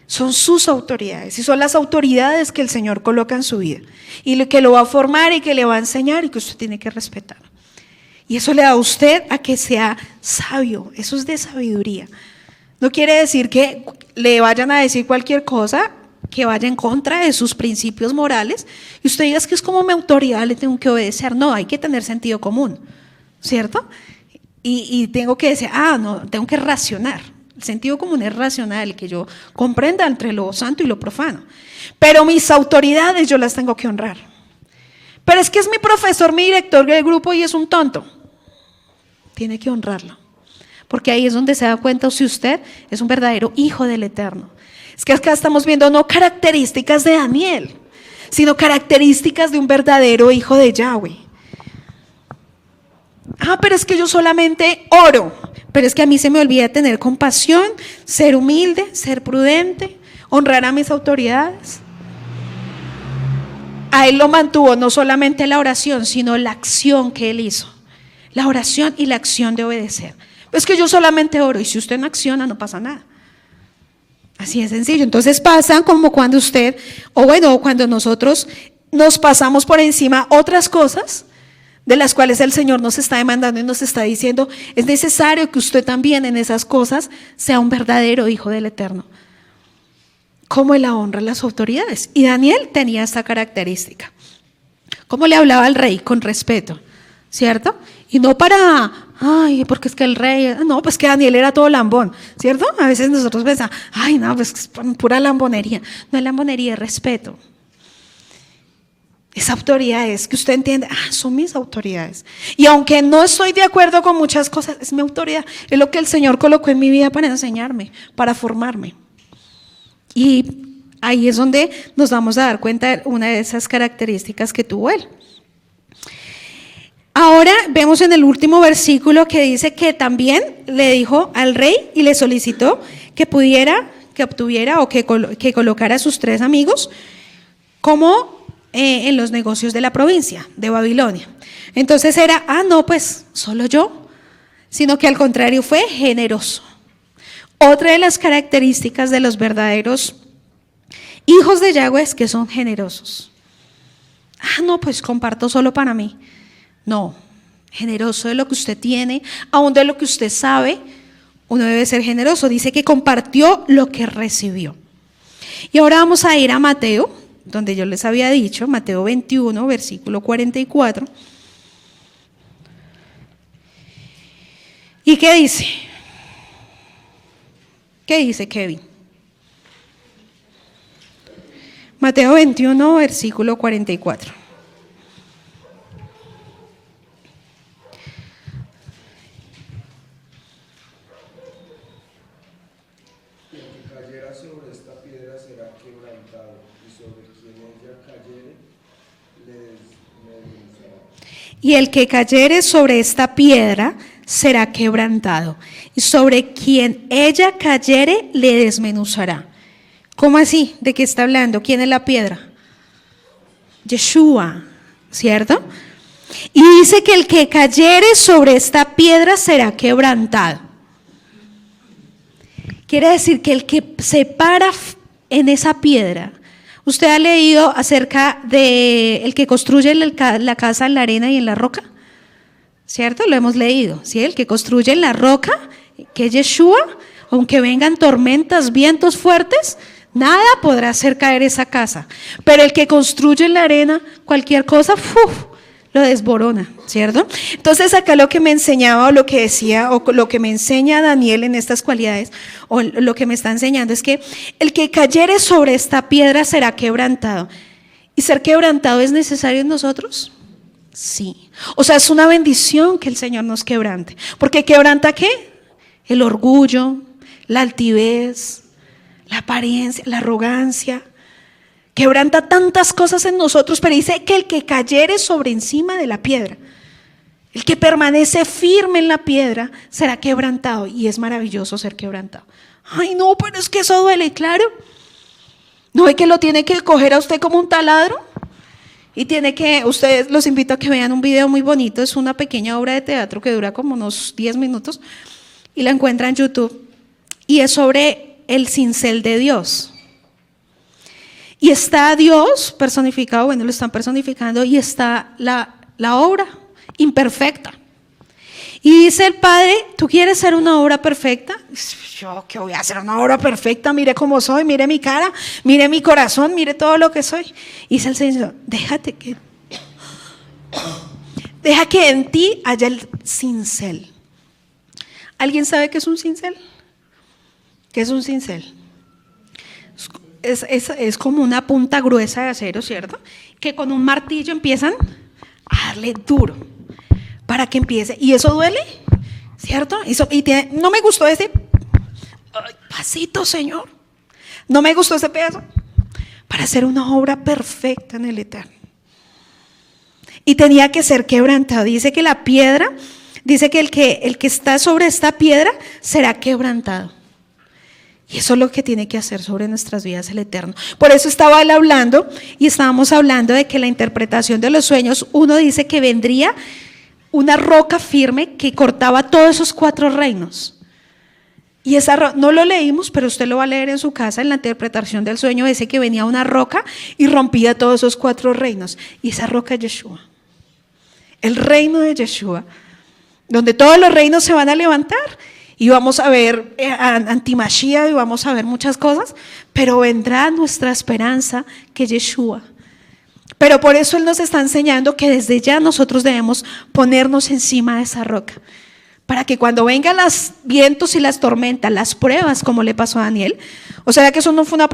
son sus autoridades y son las autoridades que el Señor coloca en su vida y que lo va a formar y que le va a enseñar y que usted tiene que respetar. Y eso le da a usted a que sea sabio, eso es de sabiduría. No quiere decir que le vayan a decir cualquier cosa que vaya en contra de sus principios morales y usted diga que es como mi autoridad, le tengo que obedecer. No, hay que tener sentido común, ¿cierto? Y tengo que decir, no, tengo que racionar. El sentido común es racional, que yo comprenda entre lo santo y lo profano. Pero mis autoridades yo las tengo que honrar. Pero es que es mi profesor, mi director del grupo y es un tonto. Tiene que honrarlo. Porque ahí es donde se da cuenta si usted es un verdadero hijo del Eterno. Es que acá estamos viendo no características de Daniel, sino características de un verdadero hijo de Yahweh. Pero es que yo solamente oro. Pero es que a mí se me olvida tener compasión, ser humilde, ser prudente, honrar a mis autoridades. A él lo mantuvo no solamente la oración, sino la acción que él hizo. La oración y la acción de obedecer. Es que yo solamente oro y si usted no acciona no pasa nada. Así de sencillo. Entonces pasa como cuando usted, cuando nosotros nos pasamos por encima otras cosas de las cuales el Señor nos está demandando y nos está diciendo, es necesario que usted también en esas cosas sea un verdadero hijo del Eterno. Como él honra a las autoridades. Y Daniel tenía esta característica. Como le hablaba al rey con respeto, ¿cierto? Y no porque es que el rey, no, pues que Daniel era todo lambón, ¿cierto? A veces nosotros pensamos, no, pues es pura lambonería. No es lambonería, es respeto. Esa autoridad es que usted entiende, son mis autoridades. Y aunque no estoy de acuerdo con muchas cosas, es mi autoridad. Es lo que el Señor colocó en mi vida para enseñarme, para formarme. Y ahí es donde nos vamos a dar cuenta de una de esas características que tuvo él. Ahora vemos en el último versículo que dice que también le dijo al rey y le solicitó que obtuviera o que colocara a sus 3 amigos como en los negocios de la provincia de Babilonia. Entonces era, no, pues solo yo, sino que al contrario fue generoso. Otra de las características de los verdaderos hijos de Yahweh es que son generosos. No, pues comparto solo para mí. No, generoso de lo que usted tiene, aún de lo que usted sabe, uno debe ser generoso. Dice que compartió lo que recibió. Y ahora vamos a ir a Mateo, donde yo les había dicho, Mateo 21, versículo 44. ¿Y qué dice? ¿Qué dice Kevin? Mateo 21, versículo 44. Y el que cayere sobre esta piedra será quebrantado, y sobre quien ella cayere le desmenuzará. ¿Cómo así? ¿De qué está hablando? ¿Quién es la piedra? Yeshua, ¿cierto? Y dice que el que cayere sobre esta piedra será quebrantado. Quiere decir que el que se para en esa piedra. ¿Usted ha leído acerca de el que construye la casa en la arena y en la roca? ¿Cierto? Lo hemos leído, ¿sí? El que construye en la roca, que es Yeshua, aunque vengan tormentas, vientos fuertes, nada podrá hacer caer esa casa. Pero el que construye en la arena, cualquier cosa, lo desborona, ¿cierto? Entonces acá lo que me enseñaba o lo que decía o lo que me enseña Daniel en estas cualidades o lo que me está enseñando es que el que cayere sobre esta piedra será quebrantado. ¿Y ser quebrantado es necesario en nosotros? Sí. O sea, es una bendición que el Señor nos quebrante. ¿Porque quebranta qué? El orgullo, la altivez, la apariencia, la arrogancia. Quebranta tantas cosas en nosotros, pero dice que el que cayere sobre encima de la piedra, el que permanece firme en la piedra, será quebrantado. Y es maravilloso ser quebrantado. No, pero es que eso duele, claro. ¿No es que lo tiene que coger a usted como un taladro? Y ustedes los invito a que vean un video muy bonito, es una pequeña obra de teatro que dura como unos 10 minutos y la encuentran en YouTube. y es sobre el cincel de Dios. Y está Dios personificado, bueno, lo están personificando, y está la obra imperfecta. Y dice el Padre, ¿tú quieres ser una obra perfecta? Yo que voy a hacer una obra perfecta, mire cómo soy, mire mi cara, mire mi corazón, mire todo lo que soy. Y dice el Señor, deja que en ti haya el cincel. ¿Alguien sabe qué es un cincel? ¿Qué es un cincel? Es como una punta gruesa de acero, ¿cierto? Que con un martillo empiezan a darle duro para que empiece. Y eso duele, ¿cierto? No me gustó ese pasito, Señor. No me gustó ese pedazo. Para hacer una obra perfecta en el Eterno. Y tenía que ser quebrantado. Dice que la piedra, dice que el que está sobre esta piedra será quebrantado. Y eso es lo que tiene que hacer sobre nuestras vidas el Eterno. Por eso estaba él hablando, y estábamos hablando de que la interpretación de los sueños, uno dice que vendría una roca firme que cortaba todos esos 4 reinos. Y no lo leímos, pero usted lo va a leer en su casa. En la interpretación del sueño dice que venía una roca y rompía todos esos 4 reinos. Y esa roca es Yeshua. El reino de Yeshua, donde todos los reinos se van a levantar. Y vamos a ver antimashia y vamos a ver muchas cosas, pero vendrá nuestra esperanza, que es Yeshua. Pero por eso Él nos está enseñando que desde ya nosotros debemos ponernos encima de esa roca, para que cuando vengan los vientos y las tormentas, las pruebas, como le pasó a Daniel, o sea que eso no fue una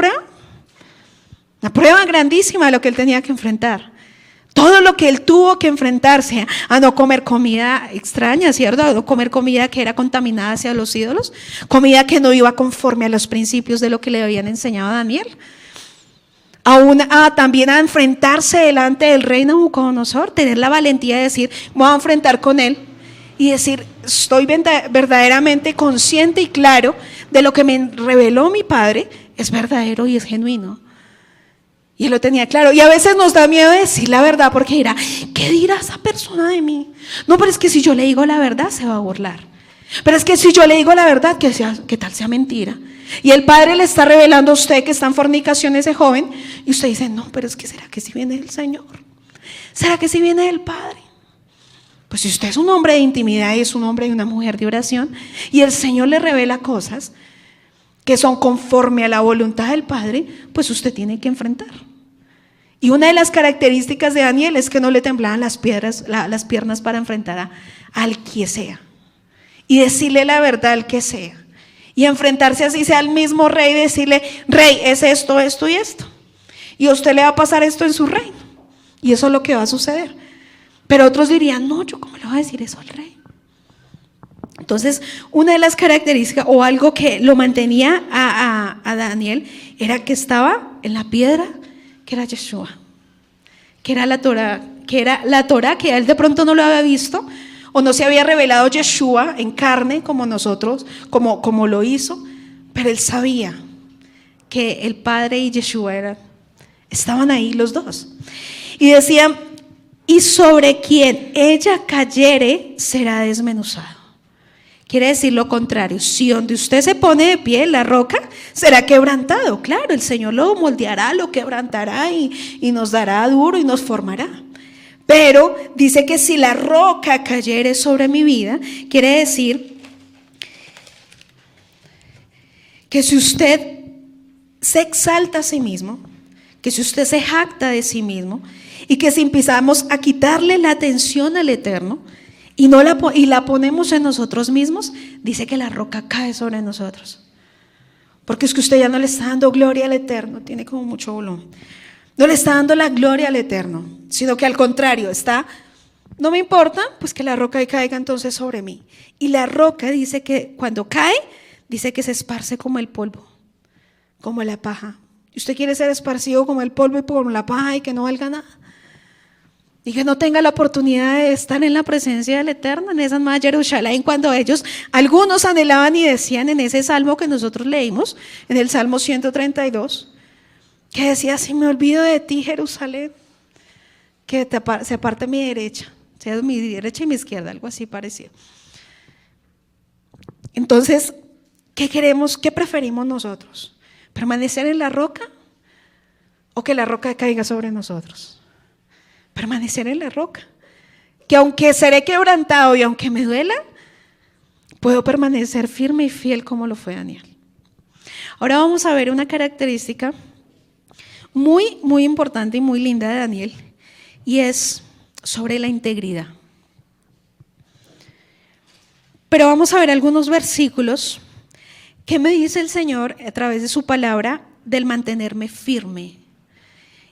prueba grandísima de lo que él tenía que enfrentar. Todo lo que él tuvo que enfrentarse a no comer comida extraña, ¿cierto? A no comer comida que era contaminada hacia los ídolos, comida que no iba conforme a los principios de lo que le habían enseñado a Daniel. También a enfrentarse delante del rey Nabucodonosor, tener la valentía de decir, voy a enfrentar con él y decir, estoy verdaderamente consciente y claro de lo que me reveló mi padre, es verdadero y es genuino. Y él lo tenía claro. Y a veces nos da miedo decir la verdad, porque dirá, ¿qué dirá esa persona de mí? No, pero es que si yo le digo la verdad se va a burlar. Pero es que si yo le digo la verdad, ¿qué tal sea mentira? Y el Padre le está revelando a usted que está en fornicación ese joven, y usted dice, no, pero es que ¿será que si viene del Señor? ¿Será que si viene del Padre? Pues si usted es un hombre de intimidad y es un hombre y una mujer de oración, y el Señor le revela cosas que son conforme a la voluntad del Padre, pues usted tiene que enfrentar. Y una de las características de Daniel es que no le temblaban las piernas para enfrentar al que sea. Y decirle la verdad al que sea. Y enfrentarse así sea al mismo rey y decirle, rey, es esto, esto y esto. Y a usted le va a pasar esto en su reino. Y eso es lo que va a suceder. Pero otros dirían, no, yo cómo le voy a decir eso al rey. Entonces, una de las características o algo que lo mantenía a Daniel era que estaba en la piedra que era Yeshua, que era la Torah, que él de pronto no lo había visto o no se había revelado Yeshua en carne como nosotros, como lo hizo, pero él sabía que el Padre y Yeshua estaban ahí los dos. Y decía, y sobre quien ella cayere será desmenuzado. Quiere decir lo contrario, si donde usted se pone de pie, la roca, será quebrantado. Claro, el Señor lo moldeará, lo quebrantará y nos dará duro y nos formará. Pero dice que si la roca cayere sobre mi vida, quiere decir que si usted se exalta a sí mismo, que si usted se jacta de sí mismo y que si empezamos a quitarle la atención al Eterno, y la ponemos en nosotros mismos, dice que la roca cae sobre nosotros. Porque es que usted ya no le está dando gloria al Eterno, tiene como mucho volumen. No le está dando la gloria al Eterno, sino que al contrario, no me importa, pues que la roca caiga entonces sobre mí. Y la roca dice que cuando cae, dice que se esparce como el polvo, como la paja. ¿Y usted quiere ser esparcido como el polvo y como la paja y que no valga nada? Y que no tenga la oportunidad de estar en la presencia del Eterno, en esa Maya Yerushalayim, cuando algunos anhelaban y decían en ese salmo que nosotros leímos, en el Salmo 132, que decía, si me olvido de ti, Jerusalén, que se aparte mi derecha, o sea, mi derecha y mi izquierda, algo así parecido. Entonces, ¿Qué queremos, qué preferimos nosotros? ¿Permanecer en la roca o que la roca caiga sobre nosotros? Permanecer en la roca. Que aunque seré quebrantado y aunque me duela, puedo permanecer firme y fiel como lo fue Daniel. Ahora vamos a ver una característica muy, muy importante y muy linda de Daniel, y es sobre la integridad. Pero vamos a ver algunos versículos que me dice el Señor a través de su palabra del mantenerme firme.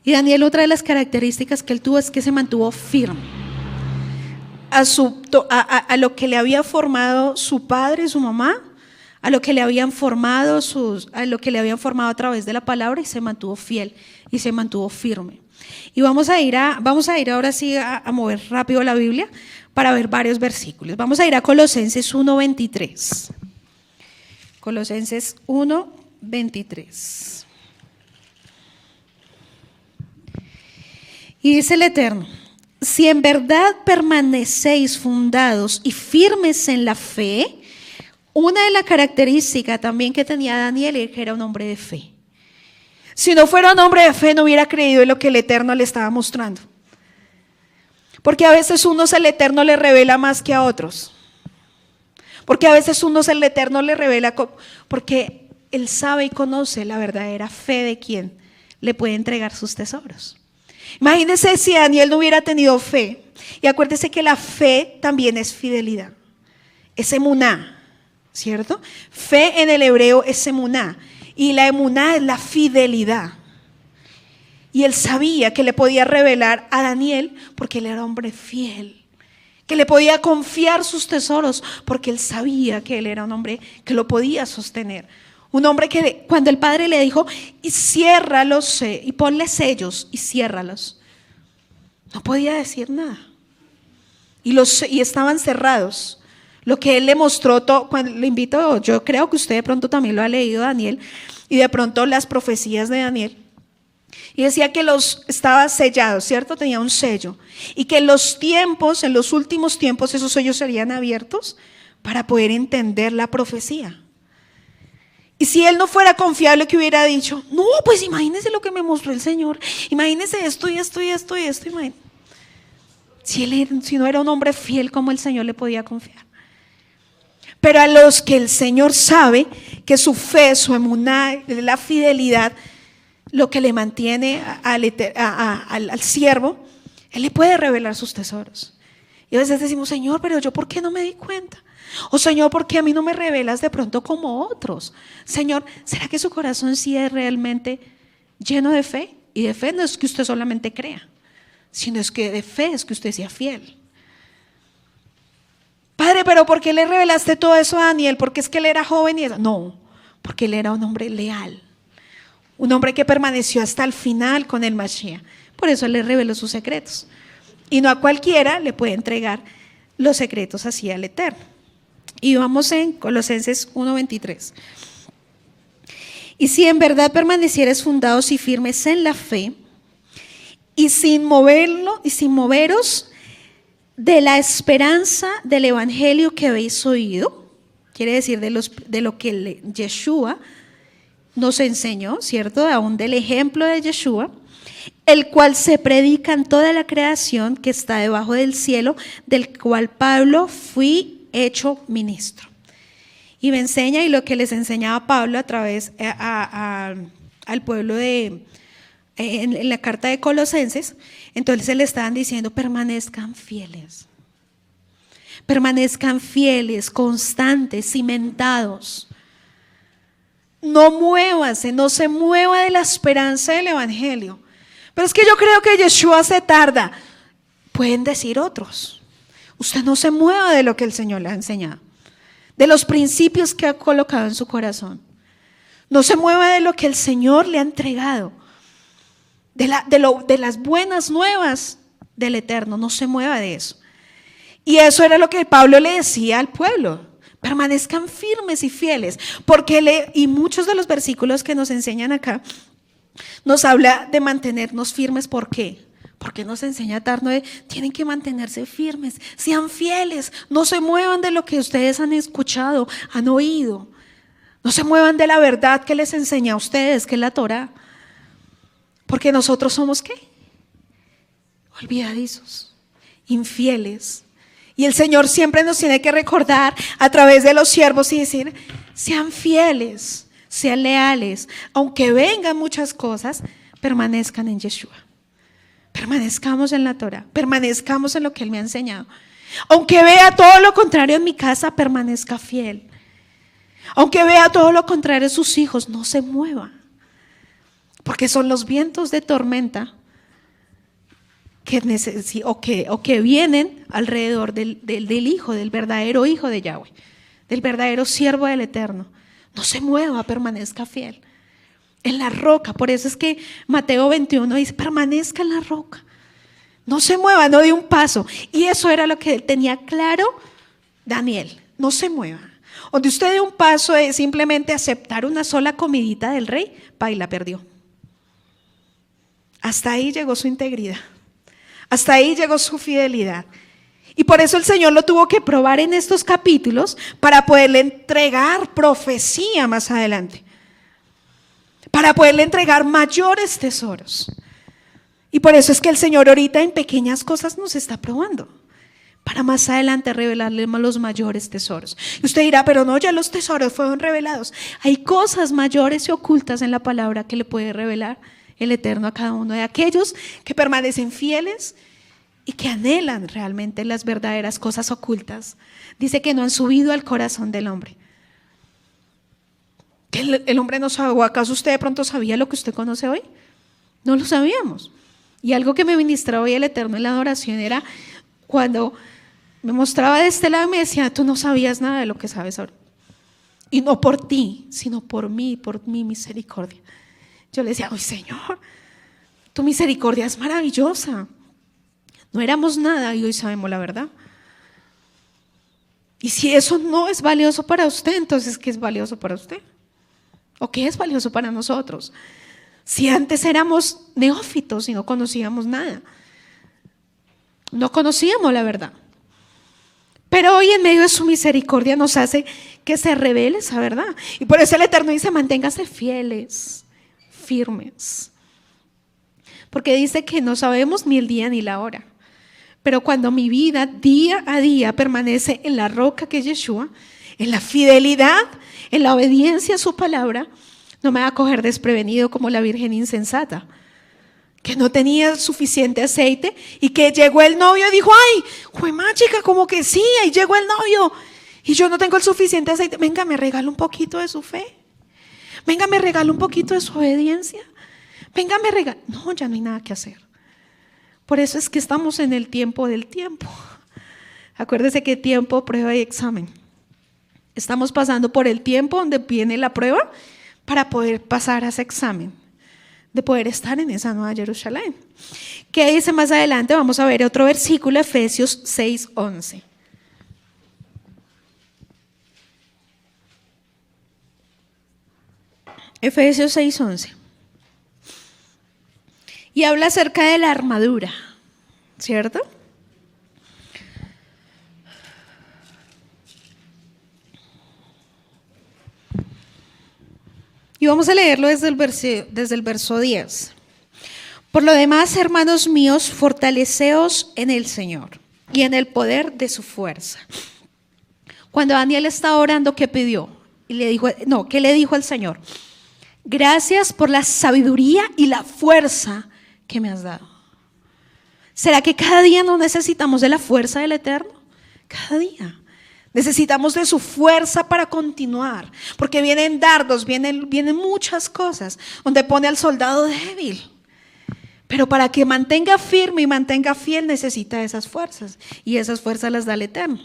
Y Daniel, otra de las características que él tuvo es que se mantuvo firme a lo que le había formado su padre y su mamá, a lo que le habían formado a través de la palabra, y se mantuvo fiel y se mantuvo firme. Y vamos a ir ahora sí a mover rápido la Biblia para ver varios versículos. Vamos a ir a Colosenses 1:23. Colosenses 1:23. Y dice el Eterno: si en verdad permanecéis fundados y firmes en la fe. Una de las características también que tenía Daniel es que era un hombre de fe. Si no fuera un hombre de fe, no hubiera creído en lo que el Eterno le estaba mostrando. Porque a veces el Eterno le revela más que a otros. Porque a veces el Eterno le revela porque Él sabe y conoce la verdadera fe de quien le puede entregar sus tesoros. Imagínense si Daniel no hubiera tenido fe. Y acuérdense que la fe también es fidelidad. Es emuná. ¿Cierto? Fe en el hebreo es emuná, y la emuná es la fidelidad. Y él sabía que le podía revelar a Daniel porque él era hombre fiel, que le podía confiar sus tesoros porque él sabía que él era un hombre que lo podía sostener. Un hombre que cuando el padre le dijo, y ciérralos, y ponle sellos y ciérralos, no podía decir nada. Y estaban cerrados. Lo que él le mostró, cuando le invito, yo creo que usted de pronto también lo ha leído, Daniel, y de pronto las profecías de Daniel. Y decía que estaba sellado, ¿cierto? Tenía un sello. Y que en los últimos tiempos, esos sellos serían abiertos para poder entender la profecía. Y si él no fuera confiable, que hubiera dicho, no, pues imagínese lo que me mostró el Señor. Imagínese esto y esto y esto y esto. Si no era un hombre fiel, ¿cómo el Señor le podía confiar? Pero a los que el Señor sabe que su fe, su emuná, la fidelidad, lo que le mantiene al siervo, Él le puede revelar sus tesoros. Y a veces decimos, Señor, pero yo ¿por qué no me di cuenta? O Señor, ¿por qué a mí no me revelas de pronto como otros? Señor, ¿será que su corazón sí es realmente lleno de fe? Y de fe no es que usted solamente crea, sino es que de fe es que usted sea fiel. Padre, pero ¿por qué le revelaste todo eso a Daniel? ¿Porque es que él era joven y eso? No, porque él era un hombre leal, un hombre que permaneció hasta el final con el Mashiach. Por eso él le reveló sus secretos. Y no a cualquiera le puede entregar los secretos así al Eterno. Y vamos en Colosenses 1:23. Y si en verdad permanecieres fundados y firmes en la fe, y sin moveros de la esperanza del evangelio que habéis oído, quiere decir de lo que Yeshua nos enseñó, ¿cierto? Aún del ejemplo de Yeshua, el cual se predica en toda la creación que está debajo del cielo, del cual Pablo fui hecho ministro. Y me enseña, y lo que les enseñaba Pablo a través al pueblo en la carta de Colosenses, entonces se le estaban diciendo, permanezcan fieles, constantes, cimentados. No muévase, no se mueva de la esperanza del evangelio. Pero es que yo creo que Yeshua se tarda. Pueden decir otros. Usted no se mueva de lo que el Señor le ha enseñado, de los principios que ha colocado en su corazón. No se mueva de lo que el Señor le ha entregado, de las buenas nuevas del Eterno. No se mueva de eso. Y eso era lo que Pablo le decía al pueblo. Permanezcan firmes y fieles, y muchos de los versículos que nos enseñan acá nos habla de mantenernos firmes. ¿Por qué? Porque nos enseña Eterno tienen que mantenerse firmes, sean fieles, no se muevan de lo que ustedes han escuchado, han oído. No se muevan de la verdad que les enseña a ustedes, que es la Torá. Porque nosotros somos ¿qué? Olvidadizos, infieles. Y el Señor siempre nos tiene que recordar a través de los siervos y decir, sean fieles, sean leales. Aunque vengan muchas cosas, permanezcan en Yeshua. Permanezcamos en la Torá, permanezcamos en lo que Él me ha enseñado. Aunque vea todo lo contrario en mi casa, permanezca fiel. Aunque vea todo lo contrario en sus hijos, no se mueva. Porque son los vientos de tormenta que vienen alrededor del hijo, del verdadero hijo de Yahweh, del verdadero siervo del Eterno. No se mueva, permanezca fiel. En la roca, por eso es que Mateo 21 dice, permanezca en la roca. No se mueva, no dé un paso. Y eso era lo que tenía claro Daniel, no se mueva. Donde usted dé un paso es simplemente aceptar una sola comidita del rey, y la perdió. Hasta ahí llegó su integridad. Hasta ahí llegó su fidelidad. Y por eso el Señor lo tuvo que probar en estos capítulos para poderle entregar profecía más adelante. Para poderle entregar mayores tesoros. Y por eso es que el Señor ahorita en pequeñas cosas nos está probando. Para más adelante revelarle los mayores tesoros. Y usted dirá, pero no, ya los tesoros fueron revelados. Hay cosas mayores y ocultas en la palabra que le puede revelar el Eterno a cada uno de aquellos que permanecen fieles y que anhelan realmente las verdaderas cosas ocultas. Dice que no han subido al corazón del hombre. Que el hombre no sabe, ¿o acaso usted de pronto sabía lo que usted conoce hoy? No lo sabíamos. Y algo que me ministraba hoy el Eterno en la adoración era cuando me mostraba de este lado y me decía, tú no sabías nada de lo que sabes ahora. Y no por ti, sino por mi misericordia. Yo le decía, ay Señor, tu misericordia es maravillosa. No éramos nada y hoy sabemos la verdad. Y si eso no es valioso para usted, entonces ¿qué es valioso para usted? ¿O qué es valioso para nosotros? Si antes éramos neófitos y no conocíamos nada. No conocíamos la verdad. Pero hoy en medio de su misericordia nos hace que se revele esa verdad. Y por eso el Eterno dice, manténgase fieles, firmes. Porque dice que no sabemos ni el día ni la hora. Pero cuando mi vida día a día permanece en la roca que es Yeshua, en la fidelidad, en la obediencia a su palabra, no me va a coger desprevenido como la virgen insensata, que no tenía suficiente aceite y que llegó el novio y dijo, ay, juemá chica, como que sí, ahí llegó el novio y yo no tengo el suficiente aceite. Venga, me regala un poquito de su fe. Venga, me regala un poquito de su obediencia. Venga, me regala. No, ya no hay nada que hacer. Por eso es que estamos en el tiempo del tiempo. Acuérdese que tiempo, prueba y examen. Estamos pasando por el tiempo donde viene la prueba para poder pasar a ese examen, de poder estar en esa nueva Jerusalén. ¿Qué dice más adelante? Vamos a ver otro versículo, Efesios 6:11. Efesios 6:11. Y habla acerca de la armadura, ¿cierto? Y vamos a leerlo desde el verso 10. Por lo demás, hermanos míos, fortaleceos en el Señor y en el poder de su fuerza. Cuando Daniel estaba orando, ¿qué pidió? ¿Qué le dijo al Señor? Gracias por la sabiduría y la fuerza que me has dado. ¿Será que cada día no necesitamos de la fuerza del Eterno? Cada día. Necesitamos de su fuerza para continuar, porque vienen dardos, vienen muchas cosas donde pone al soldado débil. Pero para que mantenga firme y mantenga fiel necesita esas fuerzas, y esas fuerzas las da el Eterno.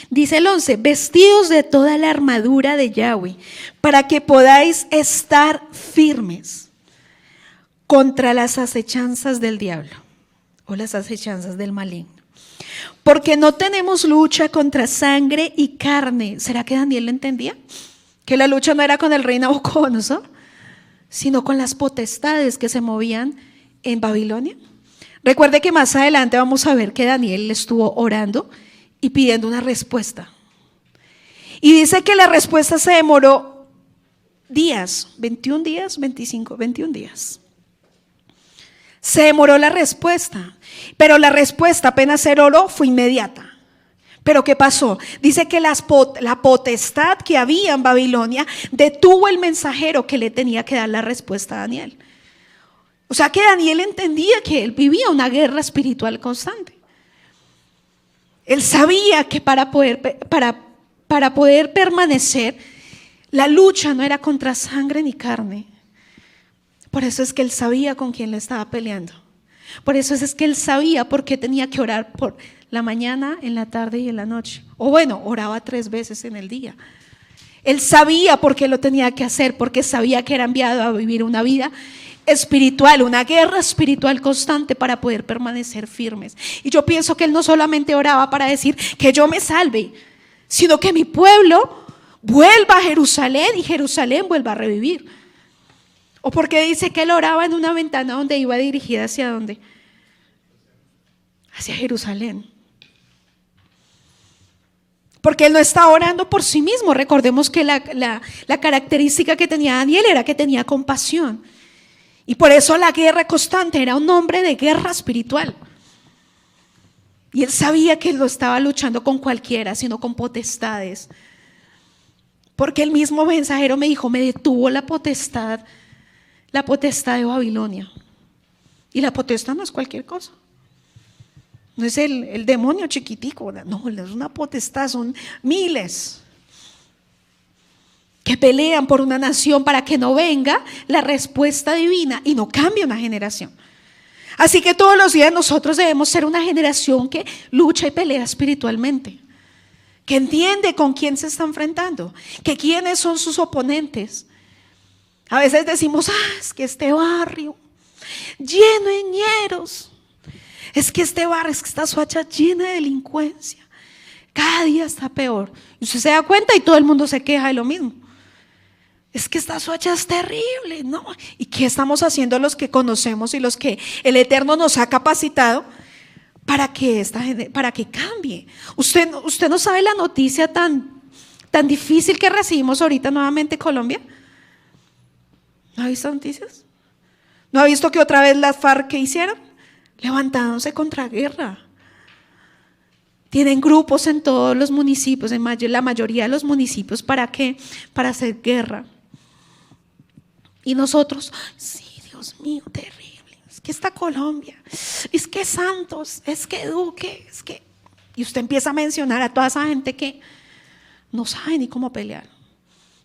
Dice el 11, vestidos de toda la armadura de Yahweh, para que podáis estar firmes contra las acechanzas del diablo o las acechanzas del maligno. Porque no tenemos lucha contra sangre y carne. ¿Será que Daniel lo entendía? Que la lucha no era con el rey Nabucodonosor, sino con las potestades que se movían en Babilonia. Recuerde que más adelante vamos a ver que Daniel estuvo orando y pidiendo una respuesta. Y dice que la respuesta se demoró días, 21 días, 25, 21 días. Se demoró la respuesta, pero la respuesta apenas se oró fue inmediata. Pero ¿qué pasó? Dice que la potestad que había en Babilonia detuvo el mensajero que le tenía que dar la respuesta a Daniel. O sea que Daniel entendía que él vivía una guerra espiritual constante. Él sabía que para poder permanecer, la lucha no era contra sangre ni carne. Por eso es que él sabía con quién le estaba peleando. Por eso es que él sabía por qué tenía que orar por la mañana, en la tarde y en la noche. O bueno, oraba 3 veces en el día. Él sabía por qué lo tenía que hacer, porque sabía que era enviado a vivir una vida espiritual, una guerra espiritual constante para poder permanecer firmes. Y yo pienso que él no solamente oraba para decir que yo me salve, sino que mi pueblo vuelva a Jerusalén y Jerusalén vuelva a revivir. O porque dice que él oraba en una ventana donde iba dirigida hacia dónde, hacia Jerusalén. Porque él no estaba orando por sí mismo. Recordemos que la característica que tenía Daniel era que tenía compasión. Y por eso la guerra constante, era un hombre de guerra espiritual. Y él sabía que él no estaba luchando con cualquiera, sino con potestades. Porque el mismo mensajero me dijo, me detuvo la potestad de Babilonia. Y la potestad no es cualquier cosa. No es el demonio chiquitico, no, es una potestad, son miles que pelean por una nación para que no venga la respuesta divina y no cambie una generación. Así que todos los días nosotros debemos ser una generación que lucha y pelea espiritualmente, que entiende con quién se está enfrentando, que quiénes son sus oponentes. A veces decimos, es que este barrio lleno de ñeros, es que este barrio, es que esta Soacha llena de delincuencia, cada día está peor. Y usted se da cuenta y todo el mundo se queja de lo mismo. Es que esta Soacha es terrible, ¿no? ¿Y qué estamos haciendo los que conocemos y los que el Eterno nos ha capacitado para que cambie? Usted no sabe la noticia tan difícil que recibimos ahorita nuevamente en Colombia. ¿No ha visto noticias? ¿No ha visto que otra vez las FARC qué hicieron? Levantándose contra guerra. Tienen grupos en todos los municipios, en la mayoría de los municipios, ¿para qué? Para hacer guerra. Y nosotros, sí, Dios mío, terrible. Es que está Colombia, es que Santos, es que Duque, es que... Y usted empieza a mencionar a toda esa gente que no sabe ni cómo pelear.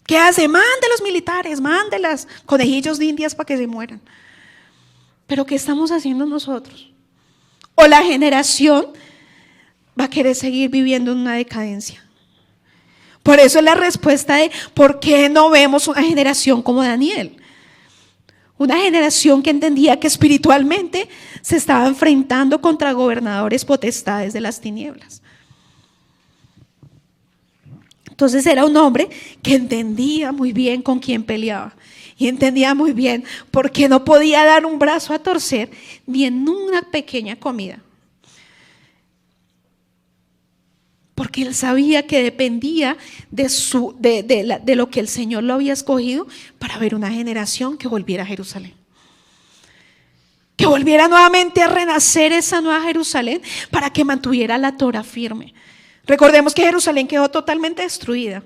¿Qué hace? Mande los militares, mande las conejillos de indias para que se mueran. Pero ¿qué estamos haciendo nosotros? O la generación va a querer seguir viviendo en una decadencia. Por eso es la respuesta de ¿por qué no vemos una generación como Daniel? Una generación que entendía que espiritualmente se estaba enfrentando contra gobernadores potestades de las tinieblas. Entonces era un hombre que entendía muy bien con quién peleaba. Y entendía muy bien por qué no podía dar un brazo a torcer ni en una pequeña comida. Porque él sabía que dependía de lo que el Señor lo había escogido para ver una generación que volviera a Jerusalén. Que volviera nuevamente a renacer esa nueva Jerusalén para que mantuviera la Torah firme. Recordemos que Jerusalén quedó totalmente destruida.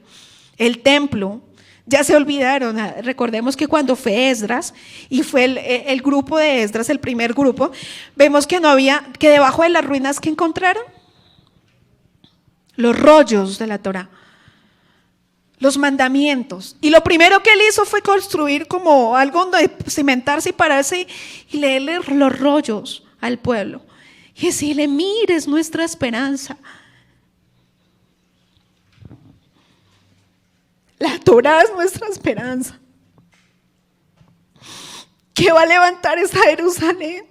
El templo, ya se olvidaron. Recordemos que cuando fue Esdras y fue el grupo de Esdras, el primer grupo, vemos que que debajo de las ruinas que encontraron, los rollos de la Torá, los mandamientos. Y lo primero que él hizo fue construir como algo donde cimentarse y pararse y leerle los rollos al pueblo. Y decirle, mire, es nuestra esperanza. La Torá es nuestra esperanza. ¿Qué va a levantar esa Jerusalén?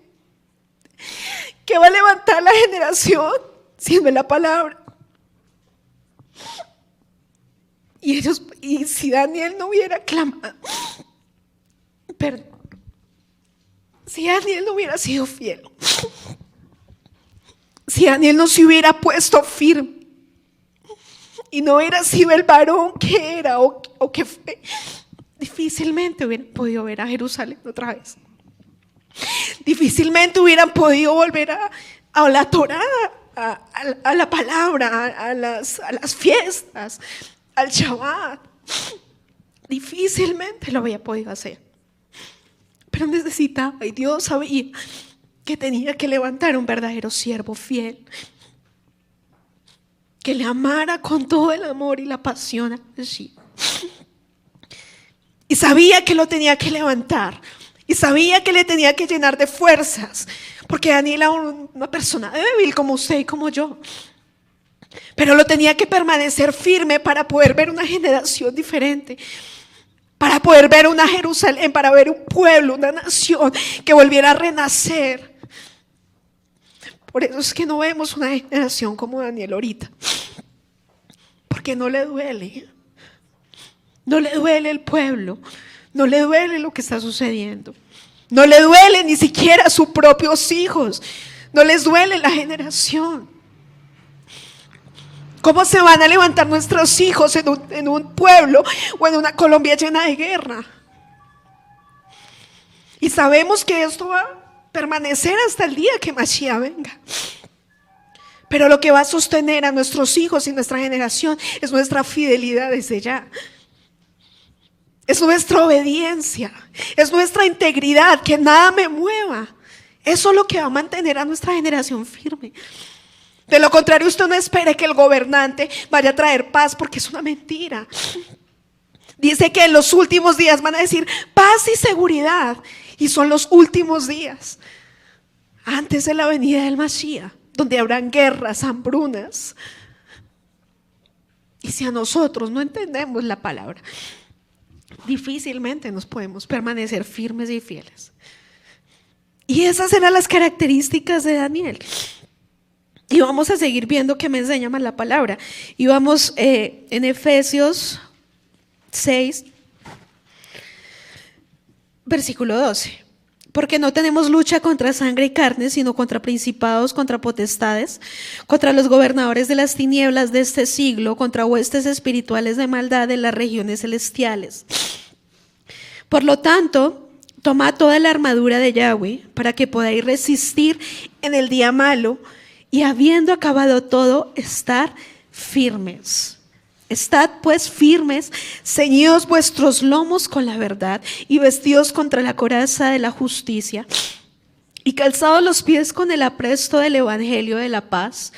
¿Qué va a levantar la generación? Siendo la palabra. Y si Daniel no hubiera clamado, si Daniel no hubiera sido fiel, si Daniel no se hubiera puesto firme y no hubiera sido el varón que era o que fue, difícilmente hubieran podido ver a Jerusalén otra vez. Difícilmente hubieran podido volver a la Torá, a la palabra, a las fiestas, al Shabbat. Difícilmente lo había podido hacer. Pero necesitaba, y Dios sabía que tenía que levantar un verdadero siervo fiel, que le amara con todo el amor y la pasión a Mashiach. Y sabía que lo tenía que levantar, y sabía que le tenía que llenar de fuerzas, porque Daniel era una persona débil como usted y como yo. Pero lo tenía que permanecer firme para poder ver una generación diferente, para poder ver una Jerusalén, para ver un pueblo, una nación que volviera a renacer. Por eso es que no vemos una generación como Daniel ahorita, porque no le duele. No le duele el pueblo, no le duele lo que está sucediendo, no le duele ni siquiera a sus propios hijos, no les duele la generación. ¿Cómo se van a levantar nuestros hijos en un pueblo o en una Colombia llena de guerra? Y sabemos que esto va a permanecer hasta el día que Mashiach venga. Pero lo que va a sostener a nuestros hijos y nuestra generación es nuestra fidelidad desde ya. Es nuestra obediencia, es nuestra integridad, que nada me mueva. Eso es lo que va a mantener a nuestra generación firme. De lo contrario, usted no espere que el gobernante vaya a traer paz, porque es una mentira. Dice que en los últimos días van a decir paz y seguridad, y son los últimos días antes de la venida del Mashiach, donde habrán guerras, hambrunas. Y si a nosotros no entendemos la palabra, difícilmente nos podemos permanecer firmes y fieles. Y esas eran las características de Daniel. Y vamos a seguir viendo qué me enseña más la palabra. Y vamos en Efesios 6, versículo 12. Porque no tenemos lucha contra sangre y carne, sino contra principados, contra potestades, contra los gobernadores de las tinieblas de este siglo, contra huestes espirituales de maldad en las regiones celestiales. Por lo tanto, tomad toda la armadura de Yahweh para que podáis resistir en el día malo, y habiendo acabado todo, estar firmes. Estad pues firmes, ceñidos vuestros lomos con la verdad y vestidos contra la coraza de la justicia, y calzados los pies con el apresto del evangelio de la paz.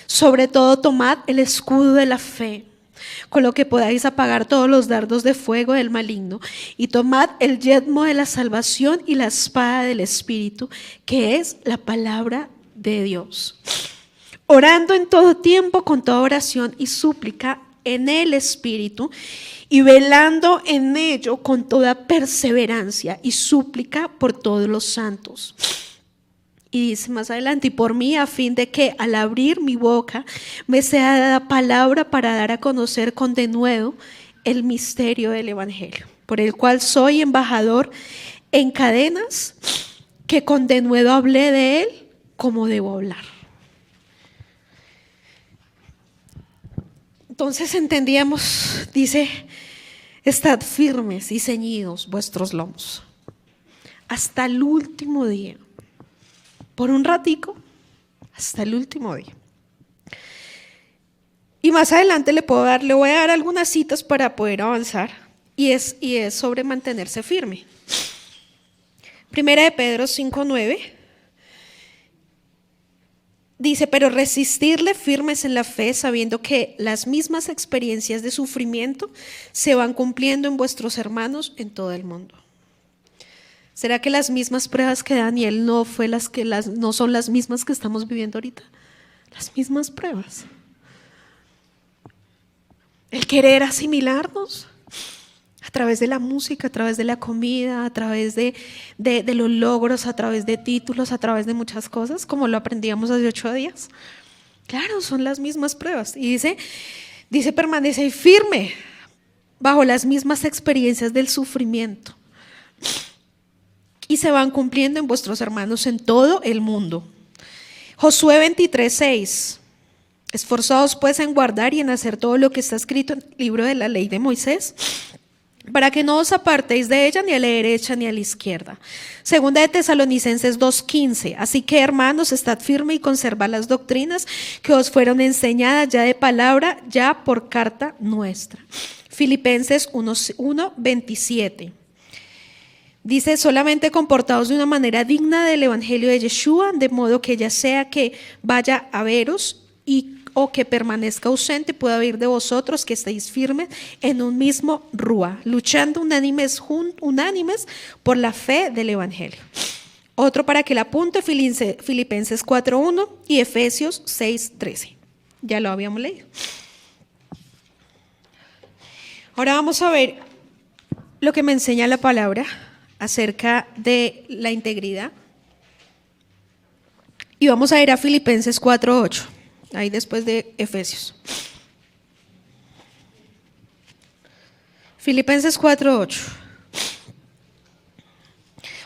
Sobre todo tomad el escudo de la fe, con lo que podáis apagar todos los dardos de fuego del maligno, y tomad el yelmo de la salvación y la espada del Espíritu, que es la palabra de Dios, orando en todo tiempo con toda oración y súplica en el Espíritu, y velando en ello con toda perseverancia y súplica por todos los santos. Y dice más adelante: y por mí, a fin de que al abrir mi boca me sea dada palabra para dar a conocer con denuedo el misterio del evangelio, por el cual soy embajador en cadenas, que con denuedo hablé de él como debo hablar. Entonces entendíamos, dice: estad firmes y ceñidos vuestros lomos hasta el último día. Por un ratico, hasta el último día. Y más adelante le voy a dar algunas citas para poder avanzar, y es sobre mantenerse firme. Primera de Pedro 5:9 dice: pero resistirle firmes en la fe, sabiendo que las mismas experiencias de sufrimiento se van cumpliendo en vuestros hermanos en todo el mundo. ¿Será que las mismas pruebas que Daniel no son las mismas que estamos viviendo ahorita? Las mismas pruebas. El querer asimilarnos a través de la música, a través de la comida, a través de los logros, a través de títulos, a través de muchas cosas, como lo aprendíamos hace 8 días. Claro, son las mismas pruebas. Y dice permanece firme bajo las mismas experiencias del sufrimiento, y se van cumpliendo en vuestros hermanos en todo el mundo. Josué 23:6. Esforzaos pues en guardar y en hacer todo lo que está escrito en el libro de la ley de Moisés, para que no os apartéis de ella ni a la derecha ni a la izquierda. Segunda de Tesalonicenses 2:15. Así que, hermanos, estad firme y conservad las doctrinas que os fueron enseñadas, ya de palabra, ya por carta nuestra. Filipenses 1:27. Dice: solamente comportaos de una manera digna del evangelio de Yeshua, de modo que ya sea que vaya a veros o que permanezca ausente, pueda oír de vosotros que estéis firmes en un mismo rúa, luchando unánimes por la fe del evangelio. Otro para que la apunte: Filipenses 4:1 y Efesios 6:13. Ya lo habíamos leído. Ahora vamos a ver lo que me enseña la palabra acerca de la integridad. Y vamos a ir a Filipenses 4:8. Ahí después de Efesios. Filipenses 4:8.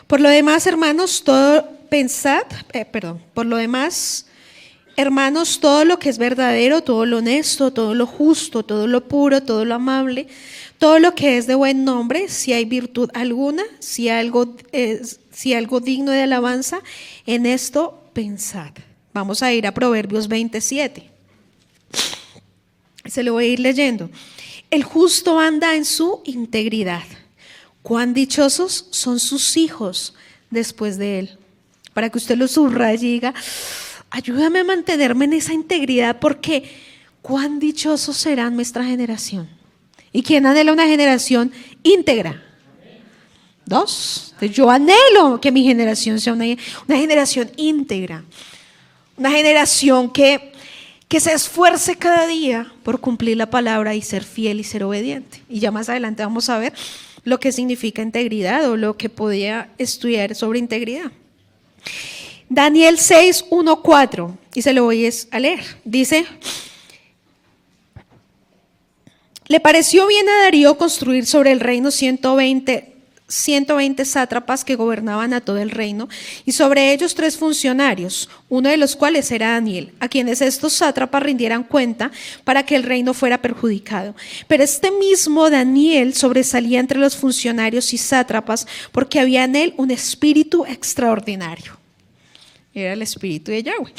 Por lo demás, hermanos, hermanos, todo lo que es verdadero, todo lo honesto, todo lo justo, todo lo puro, todo lo amable, todo lo que es de buen nombre, si hay virtud alguna, si algo digno de alabanza, en esto pensad. Vamos a ir a Proverbios 27. Se lo voy a ir leyendo. El justo anda en su integridad. Cuán dichosos son sus hijos después de él. Para que usted lo subraye y diga: ayúdame a mantenerme en esa integridad, porque cuán dichosos será nuestra generación. ¿Y quién anhela una generación íntegra? 2. Yo anhelo que mi generación sea una generación íntegra. Una generación que se esfuerce cada día por cumplir la palabra y ser fiel y ser obediente. Y ya más adelante vamos a ver lo que significa integridad o lo que podía estudiar sobre integridad. Daniel 6:1-4, y se lo voy a leer. Dice: le pareció bien a Darío construir sobre el reino 120 sátrapas que gobernaban a todo el reino, y sobre ellos 3 funcionarios, uno de los cuales era Daniel, a quienes estos sátrapas rindieran cuenta para que el reino fuera perjudicado. Pero este mismo Daniel sobresalía entre los funcionarios y sátrapas porque había en él un espíritu extraordinario. Era el espíritu de Yahweh.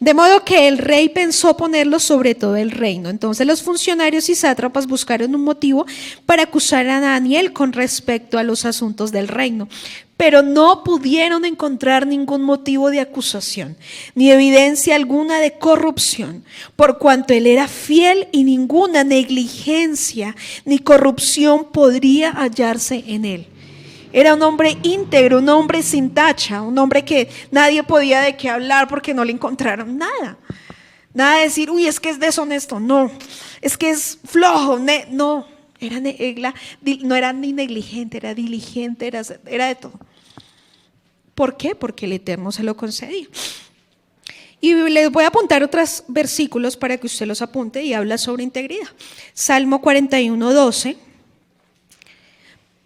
De modo que el rey pensó ponerlo sobre todo el reino. Entonces los funcionarios y sátrapas buscaron un motivo para acusar a Daniel con respecto a los asuntos del reino, pero no pudieron encontrar ningún motivo de acusación, ni evidencia alguna de corrupción, por cuanto él era fiel y ninguna negligencia ni corrupción podría hallarse en él. Era un hombre íntegro, un hombre sin tacha, un hombre que nadie podía de qué hablar porque no le encontraron nada. Nada de decir: uy, es que es deshonesto, no, es que es flojo, no. No era ni negligente, era diligente, era de todo. ¿Por qué? Porque el Eterno se lo concedía. Y les voy a apuntar otros versículos para que usted los apunte, y habla sobre integridad. Salmo 41:12.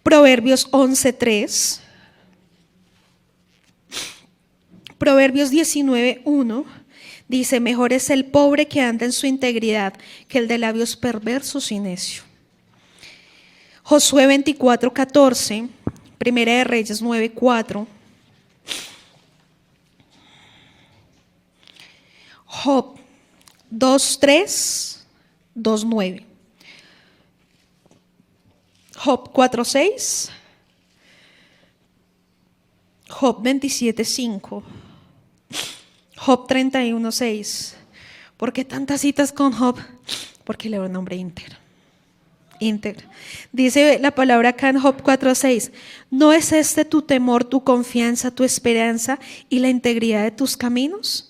Proverbios 11:3, Proverbios 19:1, dice: mejor es el pobre que anda en su integridad que el de labios perversos y necio. Josué 24:14, Primera de Reyes 9:4, Job 2:3, 2:9. Job 4:6, Job 27:5, Job 31:6. ¿Por qué tantas citas con Job? Porque él era un hombre íntegro. Dice la palabra acá en Job 4:6: ¿no es este tu temor, tu confianza, tu esperanza y la integridad de tus caminos?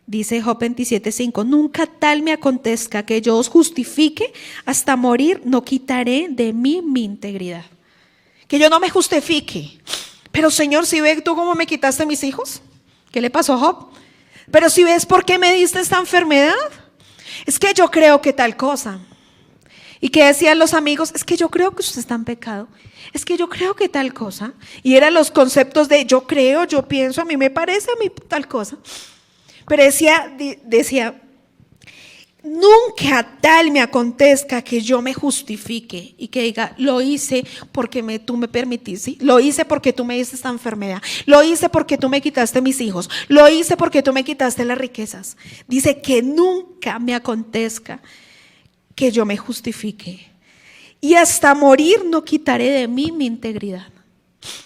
Dice Job 27:5: nunca tal me acontezca que yo os justifique, hasta morir no quitaré de mí mi integridad. Que yo no me justifique. Pero Señor, si ves tú cómo me quitaste mis hijos, ¿qué le pasó a Job? Pero si ves por qué me diste esta enfermedad, es que yo creo que tal cosa. ¿Y qué decían los amigos? Es que yo creo que usted está en pecado. Es que yo creo que tal cosa. Y eran los conceptos de yo creo, yo pienso, a mí me parece, a mí tal cosa. Pero decía, nunca tal me acontezca que yo me justifique y que diga, lo hice porque tú me permitiste, ¿sí? Lo hice porque tú me diste esta enfermedad, lo hice porque tú me quitaste mis hijos, lo hice porque tú me quitaste las riquezas. Dice que nunca me acontezca que yo me justifique y hasta morir no quitaré de mí mi integridad.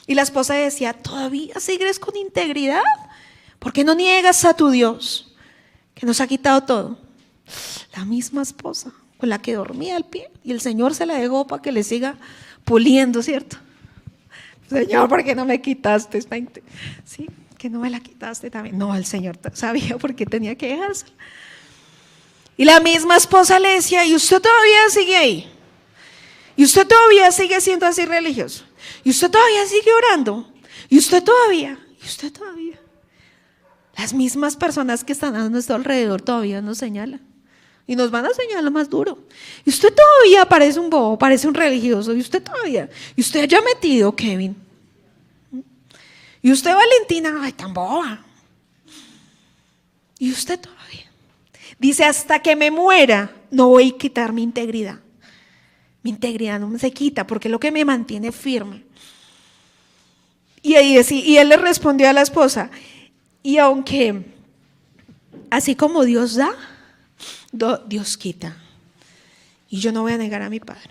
Y la esposa decía, ¿todavía sigues con integridad? ¿Por qué no niegas a tu Dios que nos ha quitado todo? La misma esposa con la que dormía al pie y el Señor se la dejó para que le siga puliendo, ¿cierto? Señor, ¿por qué no me quitaste? Sí, que no me la quitaste también. No, el Señor sabía por qué tenía que dejársela. Y la misma esposa le decía, ¿y usted todavía sigue ahí? ¿Y usted todavía sigue siendo así religioso? ¿Y usted todavía sigue orando? ¿Y usted todavía? Las mismas personas que están a nuestro alrededor todavía nos señalan. Y nos van a señalar más duro. Y usted todavía parece un bobo, parece un religioso. Y usted todavía. Y usted ya metido, Kevin. Y usted, Valentina, ay, tan boba. Y usted todavía. Dice, hasta que me muera, no voy a quitar mi integridad. Mi integridad no se quita porque es lo que me mantiene firme. Y él le respondió a la esposa, y aunque así como Dios da, Dios quita. Y yo no voy a negar a mi padre.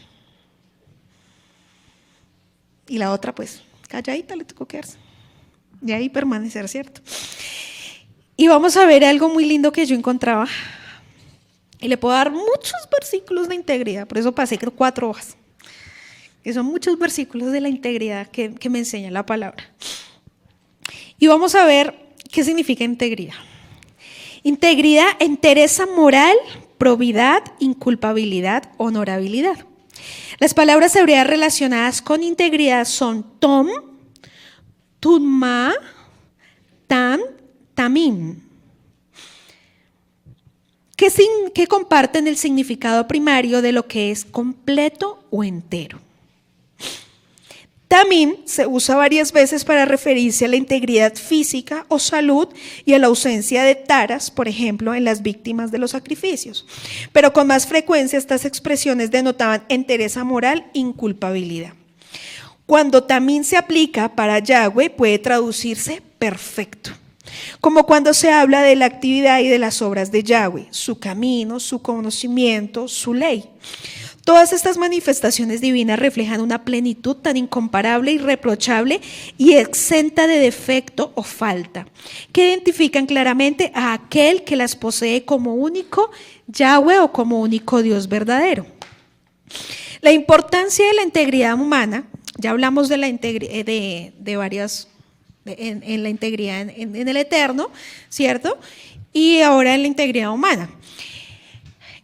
Y la otra, pues, calladita le tocó quedarse. Y ahí permanecer, ¿cierto? Y vamos a ver algo muy lindo que yo encontraba. Y le puedo dar muchos versículos de integridad, por eso pasé 4 hojas. Que son muchos versículos de la integridad que me enseña la palabra. Y vamos a ver qué significa integridad. Integridad, entereza moral, probidad, inculpabilidad, honorabilidad. Las palabras hebreas relacionadas con integridad son tom, tunma, tam, tamim, que comparten el significado primario de lo que es completo o entero. Tamim se usa varias veces para referirse a la integridad física o salud y a la ausencia de taras, por ejemplo, en las víctimas de los sacrificios. Pero con más frecuencia estas expresiones denotaban entereza moral e inculpabilidad. Cuando tamim se aplica para Yahweh puede traducirse perfecto, como cuando se habla de la actividad y de las obras de Yahweh, su camino, su conocimiento, su ley. Todas estas manifestaciones divinas reflejan una plenitud tan incomparable, irreprochable y exenta de defecto o falta, que identifican claramente a aquel que las posee como único Yahweh o como único Dios verdadero. La importancia de la integridad humana, ya hablamos de la integridad de varias, en la integridad en el eterno, ¿cierto? Y ahora en la integridad humana.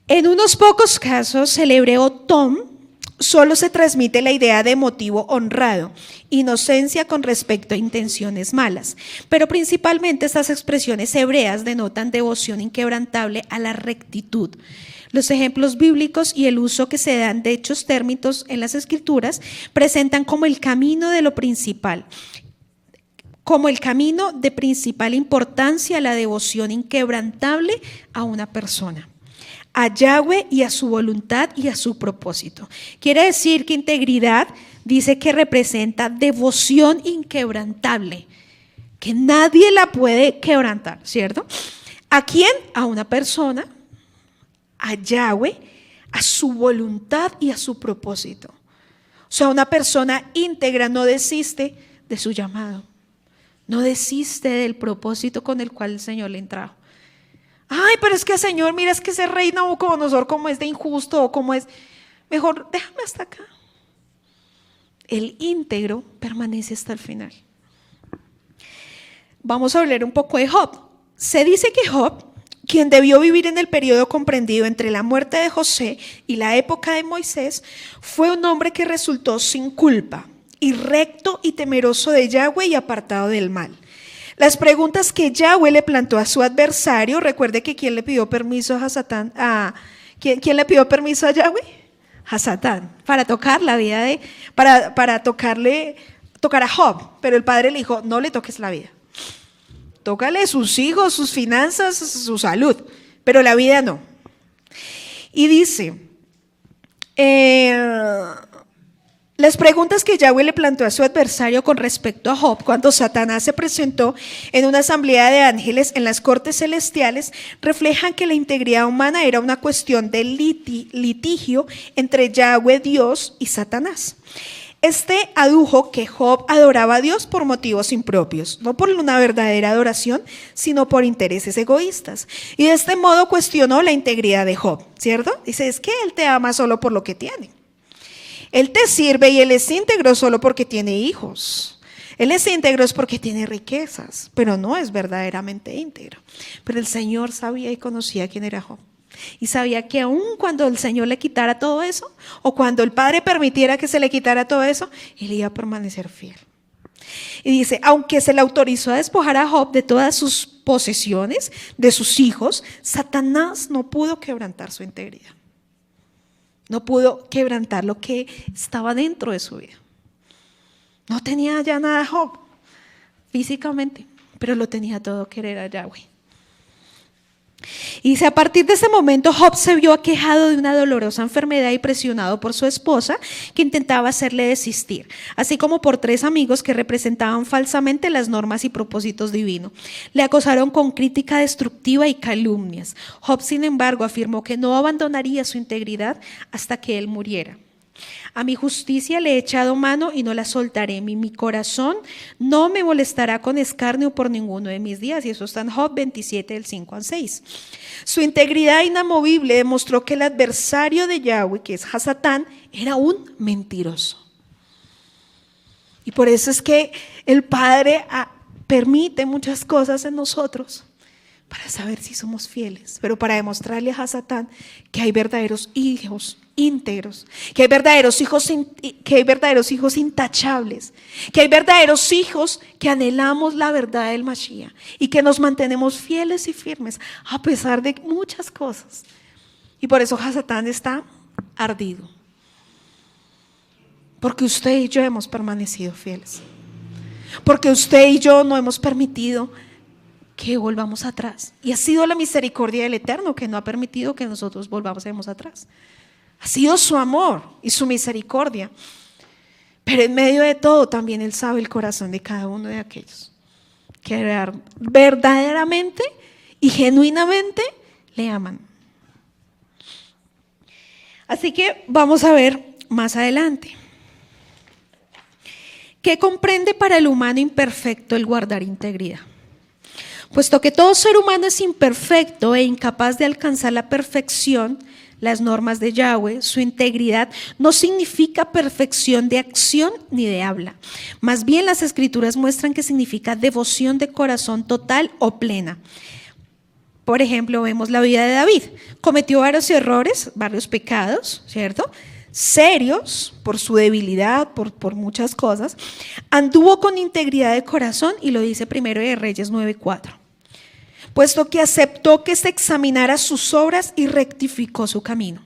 En unos pocos casos, el hebreo tom solo se transmite la idea de motivo honrado, inocencia con respecto a intenciones malas, pero principalmente estas expresiones hebreas denotan devoción inquebrantable a la rectitud. Los ejemplos bíblicos y el uso que se dan de hechos términos en las escrituras presentan como el camino de lo principal, como el camino de principal importancia a la devoción inquebrantable a una persona, a Yahweh y a su voluntad y a su propósito. Quiere decir que integridad dice que representa devoción inquebrantable, que nadie la puede quebrantar, ¿cierto? ¿A quién? A una persona, a Yahweh, a su voluntad y a su propósito. O sea, una persona íntegra no desiste de su llamado, no desiste del propósito con el cual el Señor le trajo. Ay, pero es que Señor, mira, es que ese rey Nabucodonosor como es de injusto o como es, mejor déjame hasta acá. El íntegro permanece hasta el final. Vamos a hablar un poco de Job. Se dice que Job, quien debió vivir en el periodo comprendido entre la muerte de José y la época de Moisés, fue un hombre que resultó sin culpa, y recto y temeroso de Yahweh y apartado del mal. Las preguntas que Yahweh le plantó a su adversario, recuerde que ¿quién le pidió permiso a Satán? ¿Quién le pidió permiso a Yahweh? A Satán, para tocar la vida para tocar a Job, pero el padre le dijo, no le toques la vida. Tócale sus hijos, sus finanzas, su salud, pero la vida no. Y dice, las preguntas que Yahweh le planteó a su adversario con respecto a Job cuando Satanás se presentó en una asamblea de ángeles en las cortes celestiales reflejan que la integridad humana era una cuestión de litigio entre Yahweh Dios y Satanás. Este adujo que Job adoraba a Dios por motivos impropios, no por una verdadera adoración, sino por intereses egoístas. Y de este modo cuestionó la integridad de Job, ¿cierto? Dice, es que él te ama solo por lo que tiene. Él te sirve y él es íntegro solo porque tiene hijos. Él es íntegro es porque tiene riquezas, pero no es verdaderamente íntegro. Pero el Señor sabía y conocía quién era Job. Y sabía que aun cuando el Señor le quitara todo eso, o cuando el Padre permitiera que se le quitara todo eso, él iba a permanecer fiel. Y dice, aunque se le autorizó a despojar a Job de todas sus posesiones, de sus hijos, Satanás no pudo quebrantar su integridad. No pudo quebrantar lo que estaba dentro de su vida. No tenía ya nada Job físicamente, pero lo tenía todo que era Yahweh. Y dice, a partir de ese momento Job se vio aquejado de una dolorosa enfermedad y presionado por su esposa que intentaba hacerle desistir, así como por 3 amigos que representaban falsamente las normas y propósitos divinos. Le acosaron con crítica destructiva y calumnias. Job, sin embargo, afirmó que no abandonaría su integridad hasta que él muriera. A mi justicia le he echado mano y no la soltaré. Mi corazón no me molestará con escarnio por ninguno de mis días. Y eso está en Job 27, del 5 al 6. Su integridad inamovible demostró que el adversario de Yahweh, que es Hasatán, era un mentiroso. Y por eso es que el Padre permite muchas cosas en nosotros para saber si somos fieles, pero para demostrarle a Hasatán que hay verdaderos hijos íntegros, que hay verdaderos hijos intachables, que hay verdaderos hijos que anhelamos la verdad del Mashiach y que nos mantenemos fieles y firmes a pesar de muchas cosas. Y por eso Hasatán está ardido, porque usted y yo hemos permanecido fieles, porque usted y yo no hemos permitido que volvamos atrás, y ha sido la misericordia del Eterno que no ha permitido que nosotros volvamos atrás. Ha sido su amor y su misericordia. Pero en medio de todo también Él sabe el corazón de cada uno de aquellos que verdaderamente y genuinamente le aman. Así que vamos a ver más adelante. ¿Qué comprende para el humano imperfecto el guardar integridad? Puesto que todo ser humano es imperfecto e incapaz de alcanzar la perfección, las normas de Yahweh, su integridad no significa perfección de acción ni de habla. Más bien las escrituras muestran que significa devoción de corazón total o plena. Por ejemplo, vemos la vida de David. Cometió varios errores, varios pecados, ¿cierto? Serios por su debilidad, por muchas cosas. Anduvo con integridad de corazón y lo dice Primero de Reyes 9:4. Puesto que aceptó que se examinara sus obras y rectificó su camino.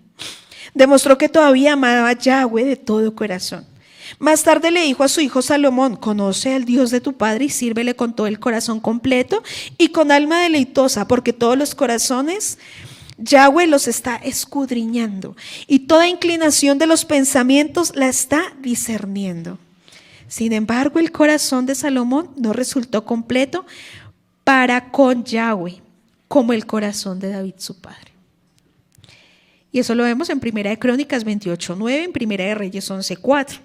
Demostró que todavía amaba a Yahweh de todo corazón. Más tarde le dijo a su hijo Salomón, conoce al Dios de tu padre y sírvele con todo el corazón completo y con alma deleitosa, porque todos los corazones Yahweh los está escudriñando y toda inclinación de los pensamientos la está discerniendo. Sin embargo, el corazón de Salomón no resultó completo para con Yahweh, como el corazón de David su padre. Y eso lo vemos en Primera de Crónicas 28:9, en Primera de Reyes 11:4.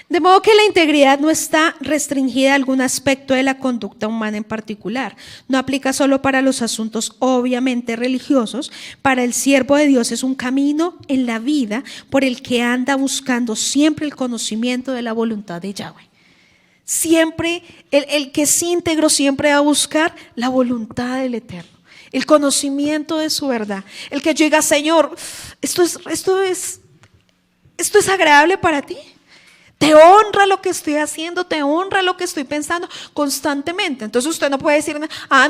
De modo que la integridad no está restringida a algún aspecto de la conducta humana en particular. No aplica solo para los asuntos obviamente religiosos. Para el siervo de Dios es un camino en la vida por el que anda buscando siempre el conocimiento de la voluntad de Yahweh. Siempre, el que es íntegro siempre va a buscar la voluntad del Eterno, el conocimiento de su verdad. El que yo diga, Señor, esto es agradable para ti. Te honra lo que estoy haciendo, te honra lo que estoy pensando constantemente. Entonces usted no puede decir,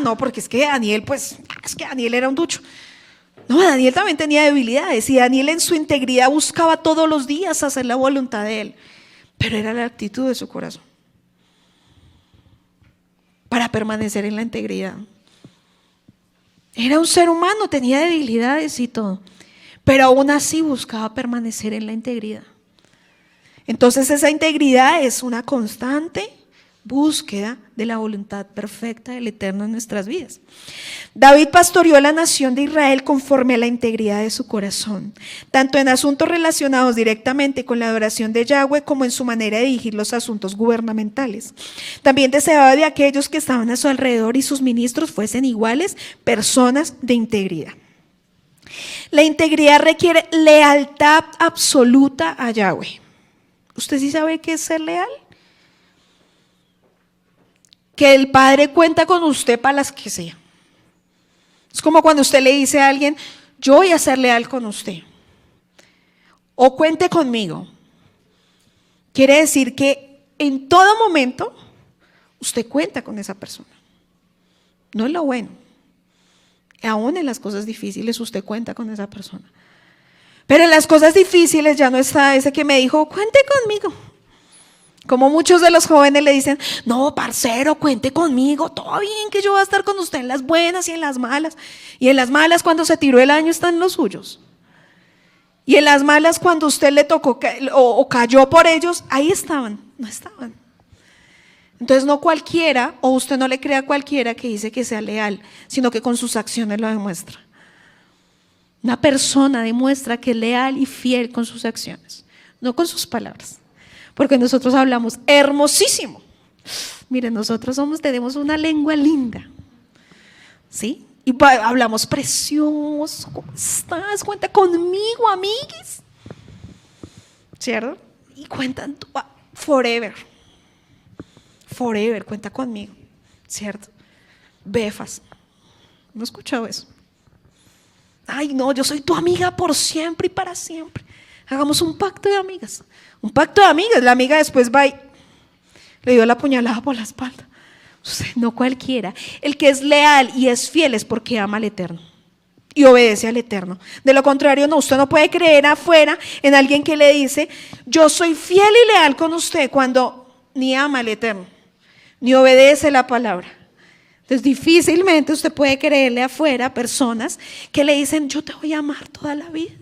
no, porque es que Daniel era un ducho. No, Daniel también tenía debilidades y Daniel en su integridad buscaba todos los días hacer la voluntad de él. Pero era la actitud de su corazón para permanecer en la integridad. Era un ser humano, tenía debilidades y todo, pero aún así buscaba permanecer en la integridad. Entonces esa integridad es una constante búsqueda de la voluntad perfecta del Eterno en nuestras vidas. David pastoreó a la nación de Israel conforme a la integridad de su corazón, tanto en asuntos relacionados directamente con la adoración de Yahweh como en su manera de dirigir los asuntos gubernamentales. También deseaba de aquellos que estaban a su alrededor y sus ministros fuesen iguales, personas de integridad. La integridad requiere lealtad absoluta a Yahweh. ¿Usted sí sabe qué es ser leal? Que el Padre cuenta con usted para las que sea. Es como cuando usted le dice a alguien, yo voy a ser leal con usted. O cuente conmigo. Quiere decir que en todo momento usted cuenta con esa persona. No es lo bueno. Aún en las cosas difíciles usted cuenta con esa persona. Pero en las cosas difíciles ya no está ese que me dijo, cuente conmigo. Como muchos de los jóvenes le dicen, no, parcero, cuente conmigo, todo bien que yo voy a estar con usted en las buenas y en las malas. Y en las malas cuando se tiró el año están los suyos. Y en las malas cuando usted le tocó o cayó por ellos, ahí estaban, no estaban. Entonces no cualquiera, o usted no le crea a cualquiera que dice que sea leal, sino que con sus acciones lo demuestra. Una persona demuestra que es leal y fiel con sus acciones, no con sus palabras. Porque nosotros hablamos hermosísimo. Miren, nosotros tenemos una lengua linda. ¿Sí? Y hablamos precioso. ¿Cómo estás? Cuenta conmigo, amiguis. ¿Cierto? Y cuentan forever. Forever, cuenta conmigo. ¿Cierto? Befas. ¿No he escuchado eso? Ay, no, yo soy tu amiga por siempre y para siempre. Hagamos un pacto de amigas. Un pacto de amigas. La amiga después va y le dio la puñalada por la espalda. No cualquiera. El que es leal y es fiel es porque ama al Eterno y obedece al Eterno. De lo contrario, no. Usted no puede creer afuera en alguien que le dice, yo soy fiel y leal con usted, cuando ni ama al Eterno, ni obedece la palabra. Entonces difícilmente usted puede creerle afuera a personas que le dicen, yo te voy a amar toda la vida.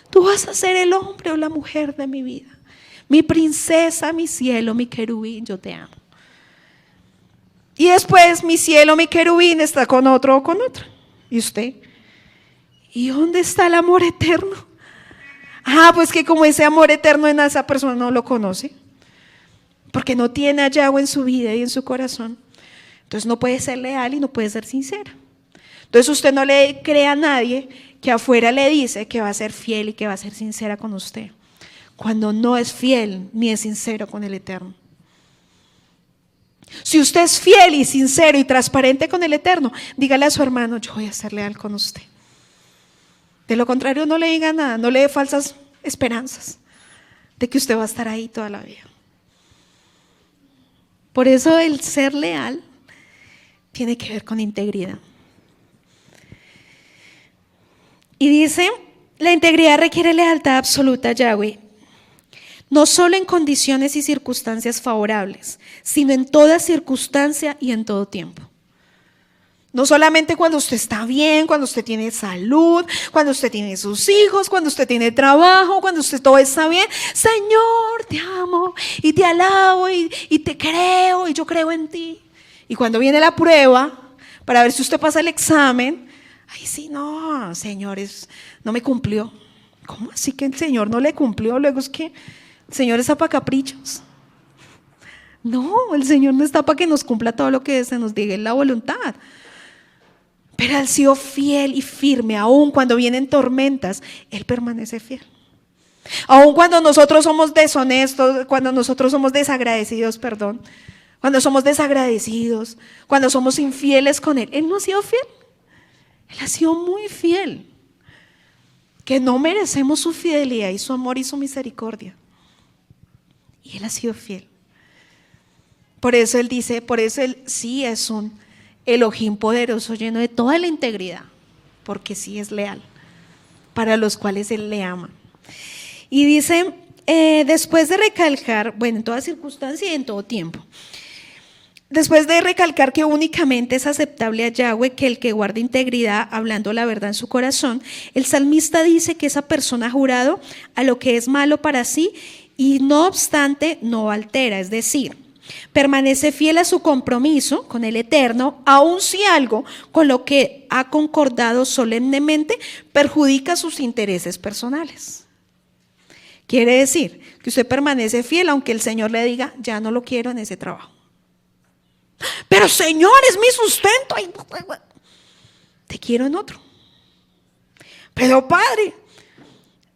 Tú vas a ser el hombre o la mujer de mi vida. Mi princesa, mi cielo, mi querubín, yo te amo. Y después mi cielo, mi querubín está con otro o con otra. ¿Y usted? ¿Y dónde está el amor eterno? Ah, pues que como ese amor eterno en esa persona no lo conoce. Porque no tiene a Yahweh en su vida y en su corazón. Entonces no puede ser leal y no puede ser sincera. Entonces usted no le cree a nadie que afuera le dice que va a ser fiel y que va a ser sincera con usted, cuando no es fiel ni es sincero con el Eterno. Si usted es fiel y sincero y transparente con el Eterno, dígale a su hermano, yo voy a ser leal con usted. De lo contrario, no le diga nada, no le dé falsas esperanzas de que usted va a estar ahí toda la vida. Por eso el ser leal tiene que ver con integridad. Y dice, la integridad requiere lealtad absoluta a Yahweh, no solo en condiciones y circunstancias favorables, sino en toda circunstancia y en todo tiempo. No solamente cuando usted está bien, cuando usted tiene salud, cuando usted tiene sus hijos, cuando usted tiene trabajo, cuando usted todo está bien. Señor, te amo y te alabo y te creo y yo creo en ti. Y cuando viene la prueba, para ver si usted pasa el examen, ay, sí, no, señores, no me cumplió. ¿Cómo así que el Señor no le cumplió? Luego es que el Señor está para caprichos. No, el Señor no está para que nos cumpla todo lo que se nos diga en la voluntad. Pero Él ha sido fiel y firme, aun cuando vienen tormentas, Él permanece fiel. Aun cuando nosotros somos deshonestos, cuando nosotros somos desagradecidos, cuando somos desagradecidos, cuando somos infieles con Él, Él no ha sido fiel. Él ha sido muy fiel, que no merecemos su fidelidad y su amor y su misericordia. Y Él ha sido fiel. Por eso Él dice, por eso Él sí es un Elohim poderoso, lleno de toda la integridad, porque sí es leal, para los cuales Él le ama. Y dice, después de recalcar, bueno, en toda circunstancia y en todo tiempo, Después de recalcar que únicamente es aceptable a Yahweh que el que guarda integridad, hablando la verdad en su corazón, el salmista dice que esa persona ha jurado a lo que es malo para sí y no obstante no altera, es decir, permanece fiel a su compromiso con el Eterno, aun si algo con lo que ha concordado solemnemente perjudica sus intereses personales. Quiere decir que usted permanece fiel aunque el Señor le diga, ya no lo quiero en ese trabajo. Pero Señor, es mi sustento. Ay, te quiero en otro. Pero Padre,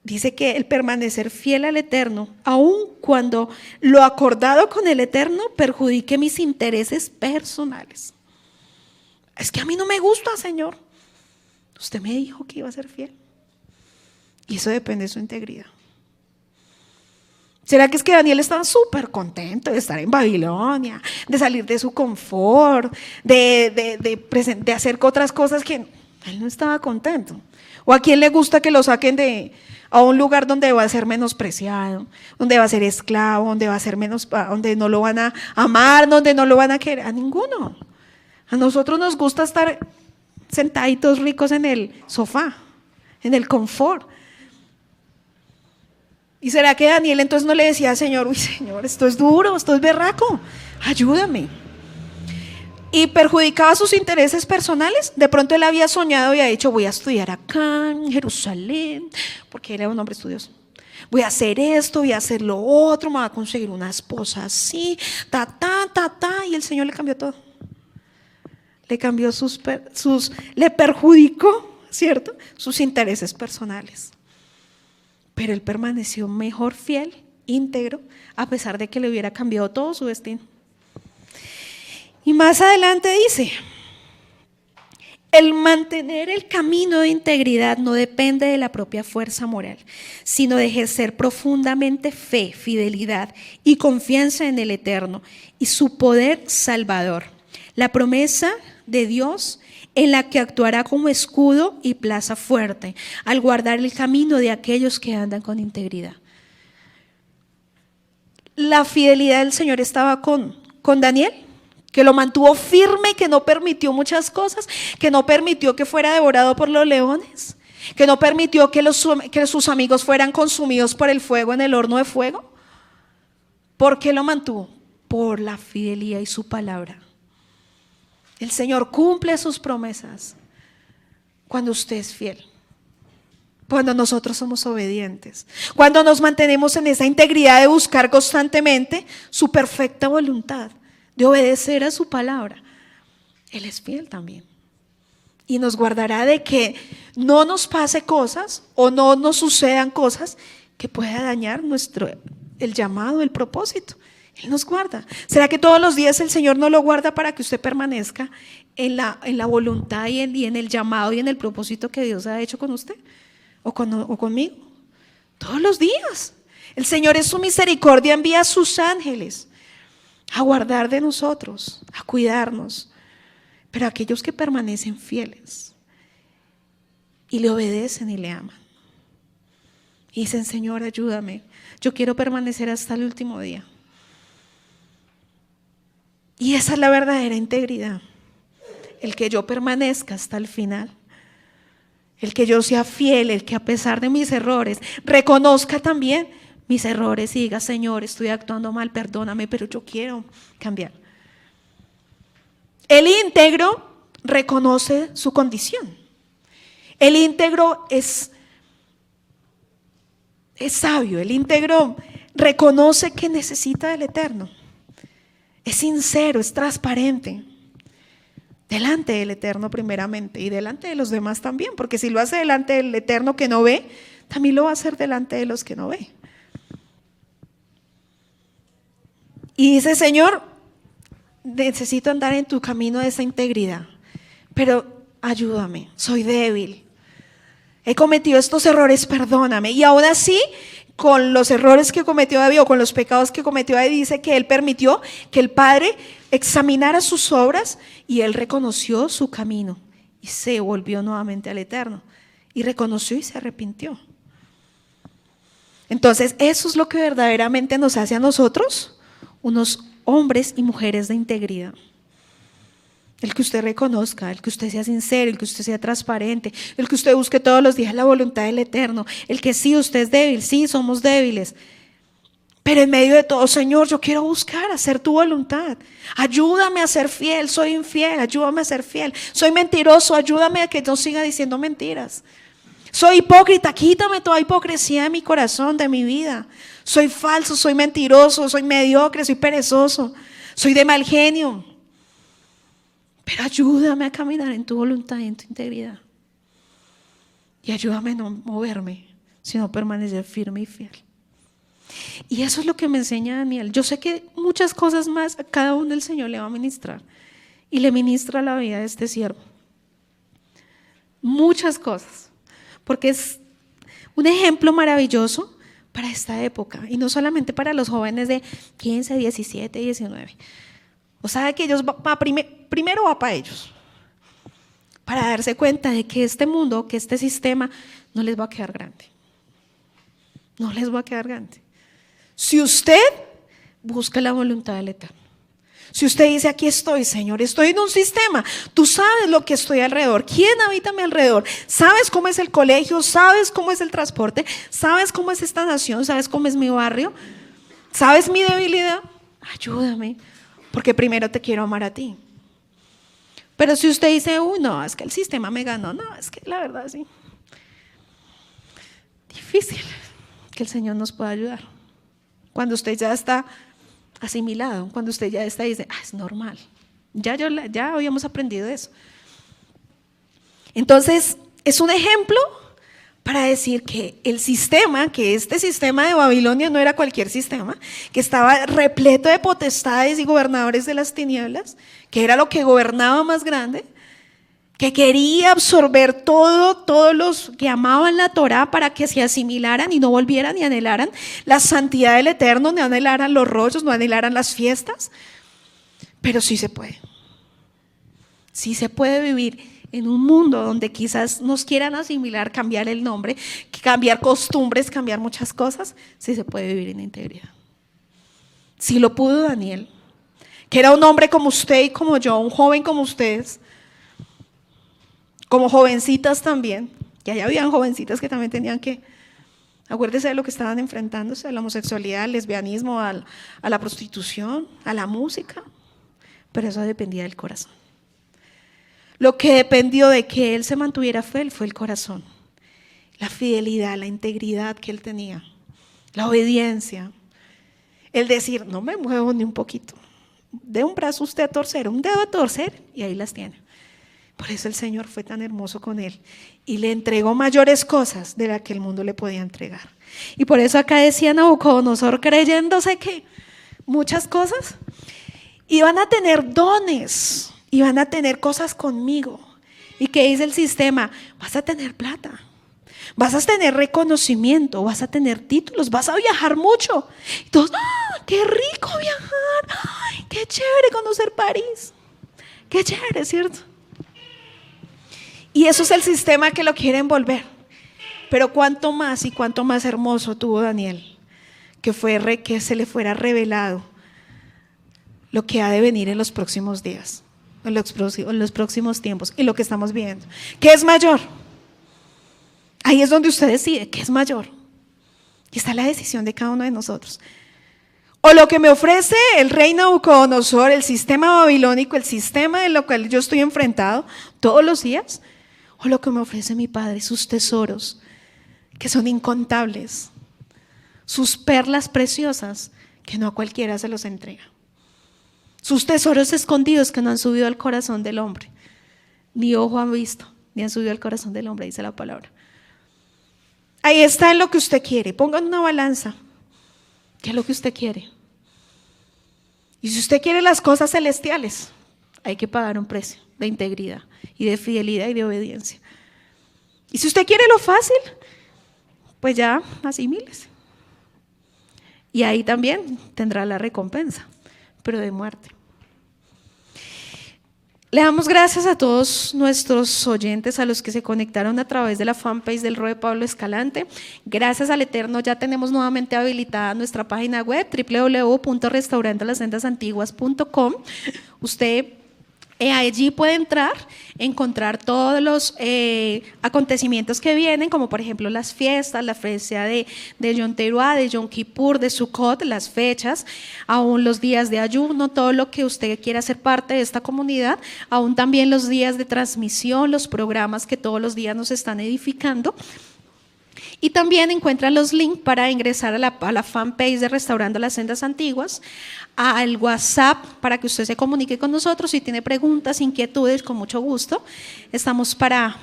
dice que el permanecer fiel al Eterno, aun cuando lo acordado con el Eterno perjudique mis intereses personales. Es que a mí no me gusta, Señor. Usted me dijo que iba a ser fiel. Y eso depende de su integridad. ¿Será que es que Daniel estaba súper contento de estar en Babilonia, de salir de su confort, de hacer otras cosas que él no estaba contento? ¿O a quién le gusta que lo saquen a un lugar donde va a ser menospreciado, donde va a ser esclavo, donde va a ser donde no lo van a amar, donde no lo van a querer? A ninguno. A nosotros nos gusta estar sentaditos ricos en el sofá, en el confort. ¿Y será que Daniel entonces no le decía al Señor, uy Señor, esto es duro, esto es berraco, ayúdame? Y perjudicaba sus intereses personales. De pronto él había soñado y había dicho, voy a estudiar acá en Jerusalén, porque él era un hombre estudioso. Voy a hacer esto, voy a hacer lo otro, me voy a conseguir una esposa así, y el Señor le cambió todo. Le cambió le perjudicó, ¿cierto? Sus intereses personales. Pero él permaneció mejor fiel, íntegro, a pesar de que le hubiera cambiado todo su destino. Y más adelante dice, el mantener el camino de integridad no depende de la propia fuerza moral, sino de ejercer profundamente fe, fidelidad y confianza en el Eterno y su poder salvador. La promesa de Dios en la que actuará como escudo y plaza fuerte, al guardar el camino de aquellos que andan con integridad. La fidelidad del Señor estaba con Daniel, que lo mantuvo firme, que no permitió muchas cosas, que no permitió que fuera devorado por los leones, que no permitió que sus amigos fueran consumidos por el fuego en el horno de fuego. ¿Por qué lo mantuvo? Por la fidelidad y su palabra. El Señor cumple sus promesas cuando usted es fiel, cuando nosotros somos obedientes, cuando nos mantenemos en esa integridad de buscar constantemente su perfecta voluntad, de obedecer a su palabra. Él es fiel también y nos guardará de que no nos pase cosas o no nos sucedan cosas que puedan dañar el llamado, el propósito. Él nos guarda. ¿Será que todos los días el Señor no lo guarda para que usted permanezca en la voluntad y en el llamado y en el propósito que Dios ha hecho con usted o conmigo? Todos los días. El Señor en su misericordia envía a sus ángeles a guardar de nosotros, a cuidarnos. Pero aquellos que permanecen fieles y le obedecen y le aman y dicen, Señor, ayúdame, yo quiero permanecer hasta el último día. Y esa es la verdadera integridad, el que yo permanezca hasta el final, el que yo sea fiel, el que a pesar de mis errores reconozca también mis errores y diga, Señor, estoy actuando mal, perdóname, pero yo quiero cambiar. El íntegro reconoce su condición. El íntegro es sabio, el íntegro reconoce que necesita del Eterno. Es sincero, es transparente delante del Eterno primeramente y delante de los demás también, porque si lo hace delante del Eterno que no ve, también lo va a hacer delante de los que no ve. Y dice, Señor, necesito andar en tu camino de esa integridad, pero ayúdame, soy débil, he cometido estos errores, perdóname. Y aún así, con los errores que cometió David o con los pecados que cometió David, dice que él permitió que el Padre examinara sus obras y él reconoció su camino y se volvió nuevamente al Eterno y reconoció y se arrepintió. Entonces eso es lo que verdaderamente nos hace a nosotros unos hombres y mujeres de integridad. El que usted reconozca, el que usted sea sincero, el que usted sea transparente, el que usted busque todos los días la voluntad del Eterno, el que sí, usted es débil, sí, somos débiles. Pero en medio de todo, Señor, yo quiero buscar hacer tu voluntad. Ayúdame a ser fiel, soy infiel, ayúdame a ser fiel. Soy mentiroso, ayúdame a que no siga diciendo mentiras. Soy hipócrita, quítame toda hipocresía de mi corazón, de mi vida. Soy falso, soy mentiroso, soy mediocre, soy perezoso, soy de mal genio. Pero ayúdame a caminar en tu voluntad y en tu integridad. Y ayúdame a no moverme, sino permanecer firme y fiel. Y eso es lo que me enseña Daniel. Yo sé que muchas cosas más a cada uno el Señor le va a ministrar. Y le ministra la vida de este siervo. Muchas cosas. Porque es un ejemplo maravilloso para esta época. Y no solamente para los jóvenes de 15, 17, 19. O sea que ellos primero va para ellos. Para darse cuenta de que este mundo, que este sistema no les va a quedar grande. No les va a quedar grande. Si usted busca la voluntad del Eterno, si usted dice, aquí estoy, Señor, estoy en un sistema, tú sabes lo que estoy alrededor, quién habita a mi alrededor, sabes cómo es el colegio, sabes cómo es el transporte, sabes cómo es esta nación, sabes cómo es mi barrio, sabes mi debilidad, ayúdame, porque primero te quiero amar a ti. Pero si usted dice, no, es que el sistema me ganó, no, es que la verdad sí, difícil que el Señor nos pueda ayudar. Cuando usted ya está asimilado, cuando usted ya está y dice, es normal, ya habíamos aprendido eso. Entonces, es un ejemplo para decir que el sistema, que este sistema de Babilonia no era cualquier sistema, que estaba repleto de potestades y gobernadores de las tinieblas, que era lo que gobernaba más grande, que quería absorber todos los que amaban la Torá para que se asimilaran y no volvieran y anhelaran la santidad del Eterno, no anhelaran los rollos, no anhelaran las fiestas. Pero sí se puede. Sí se puede vivir en un mundo donde quizás nos quieran asimilar, cambiar el nombre, cambiar costumbres, cambiar muchas cosas. Sí se puede vivir en integridad. Sí lo pudo Daniel, que era un hombre como usted y como yo, un joven como ustedes, como jovencitas también, que allá habían jovencitas que también tenían que, acuérdese de lo que estaban enfrentándose, a la homosexualidad, al lesbianismo, a la prostitución, a la música, pero eso dependía del corazón. Lo que dependió de que él se mantuviera fiel fue el corazón, la fidelidad, la integridad que él tenía, la obediencia, el decir, no me muevo ni un poquito, de un brazo usted a torcer, un dedo a torcer y ahí las tiene. Por eso el Señor fue tan hermoso con él y le entregó mayores cosas de las que el mundo le podía entregar. Y por eso acá decía Nabucodonosor, creyéndose que muchas cosas iban a tener dones, iban a tener cosas conmigo. ¿Y qué dice el sistema? Vas a tener plata, vas a tener reconocimiento, vas a tener títulos, vas a viajar mucho. Y todos, qué rico viajar, ay, qué chévere conocer París, qué chévere, ¿cierto? Y eso es el sistema que lo quiere envolver. Pero cuánto más y cuánto más hermoso tuvo Daniel, que se le fuera revelado lo que ha de venir en los próximos días, en los próximos tiempos, y lo que estamos viendo. ¿Qué es mayor? Ahí es donde usted decide, ¿qué es mayor? Y está la decisión de cada uno de nosotros. O lo que me ofrece el rey Nabucodonosor, el sistema babilónico, el sistema en lo cual yo estoy enfrentado todos los días, o lo que me ofrece mi Padre, sus tesoros, que son incontables, sus perlas preciosas, que no a cualquiera se los entrega, sus tesoros escondidos que no han subido al corazón del hombre, ni ojo han visto, ni han subido al corazón del hombre, dice la palabra. Ahí está en lo que usted quiere, pongan una balanza, ¿qué es lo que usted quiere? Y si usted quiere las cosas celestiales, hay que pagar un precio de integridad y de fidelidad y de obediencia. Y si usted quiere lo fácil, pues ya asimílese. Y ahí también tendrá la recompensa, pero de muerte. Le damos gracias a todos nuestros oyentes, a los que se conectaron a través de la fanpage del ROE Pablo Escalante. Gracias al Eterno ya tenemos nuevamente habilitada nuestra página web www.restaurantoslasendasantiguas.com. Usted allí puede entrar, encontrar todos los acontecimientos que vienen, como por ejemplo las fiestas, la fecha de Yom Teruah, de Yom Kippur, de Sukkot, las fechas, aún los días de ayuno, todo lo que usted quiera ser parte de esta comunidad, aún también los días de transmisión, los programas que todos los días nos están edificando. Y también encuentran los links para ingresar a la fanpage de Restaurando las Sendas Antiguas, al WhatsApp para que usted se comunique con nosotros. Si tiene preguntas, inquietudes, con mucho gusto, estamos para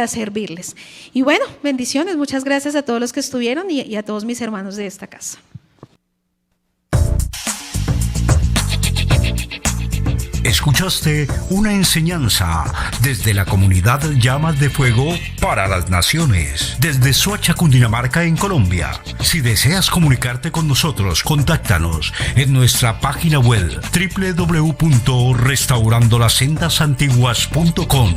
servirles. Y bueno, bendiciones, muchas gracias a todos los que estuvieron y a todos mis hermanos de esta casa. Escuchaste una enseñanza desde la comunidad Llamas de Fuego para las Naciones, desde Soacha, Cundinamarca, en Colombia. Si deseas comunicarte con nosotros, contáctanos en nuestra página web www.restaurandolassendasantiguas.com.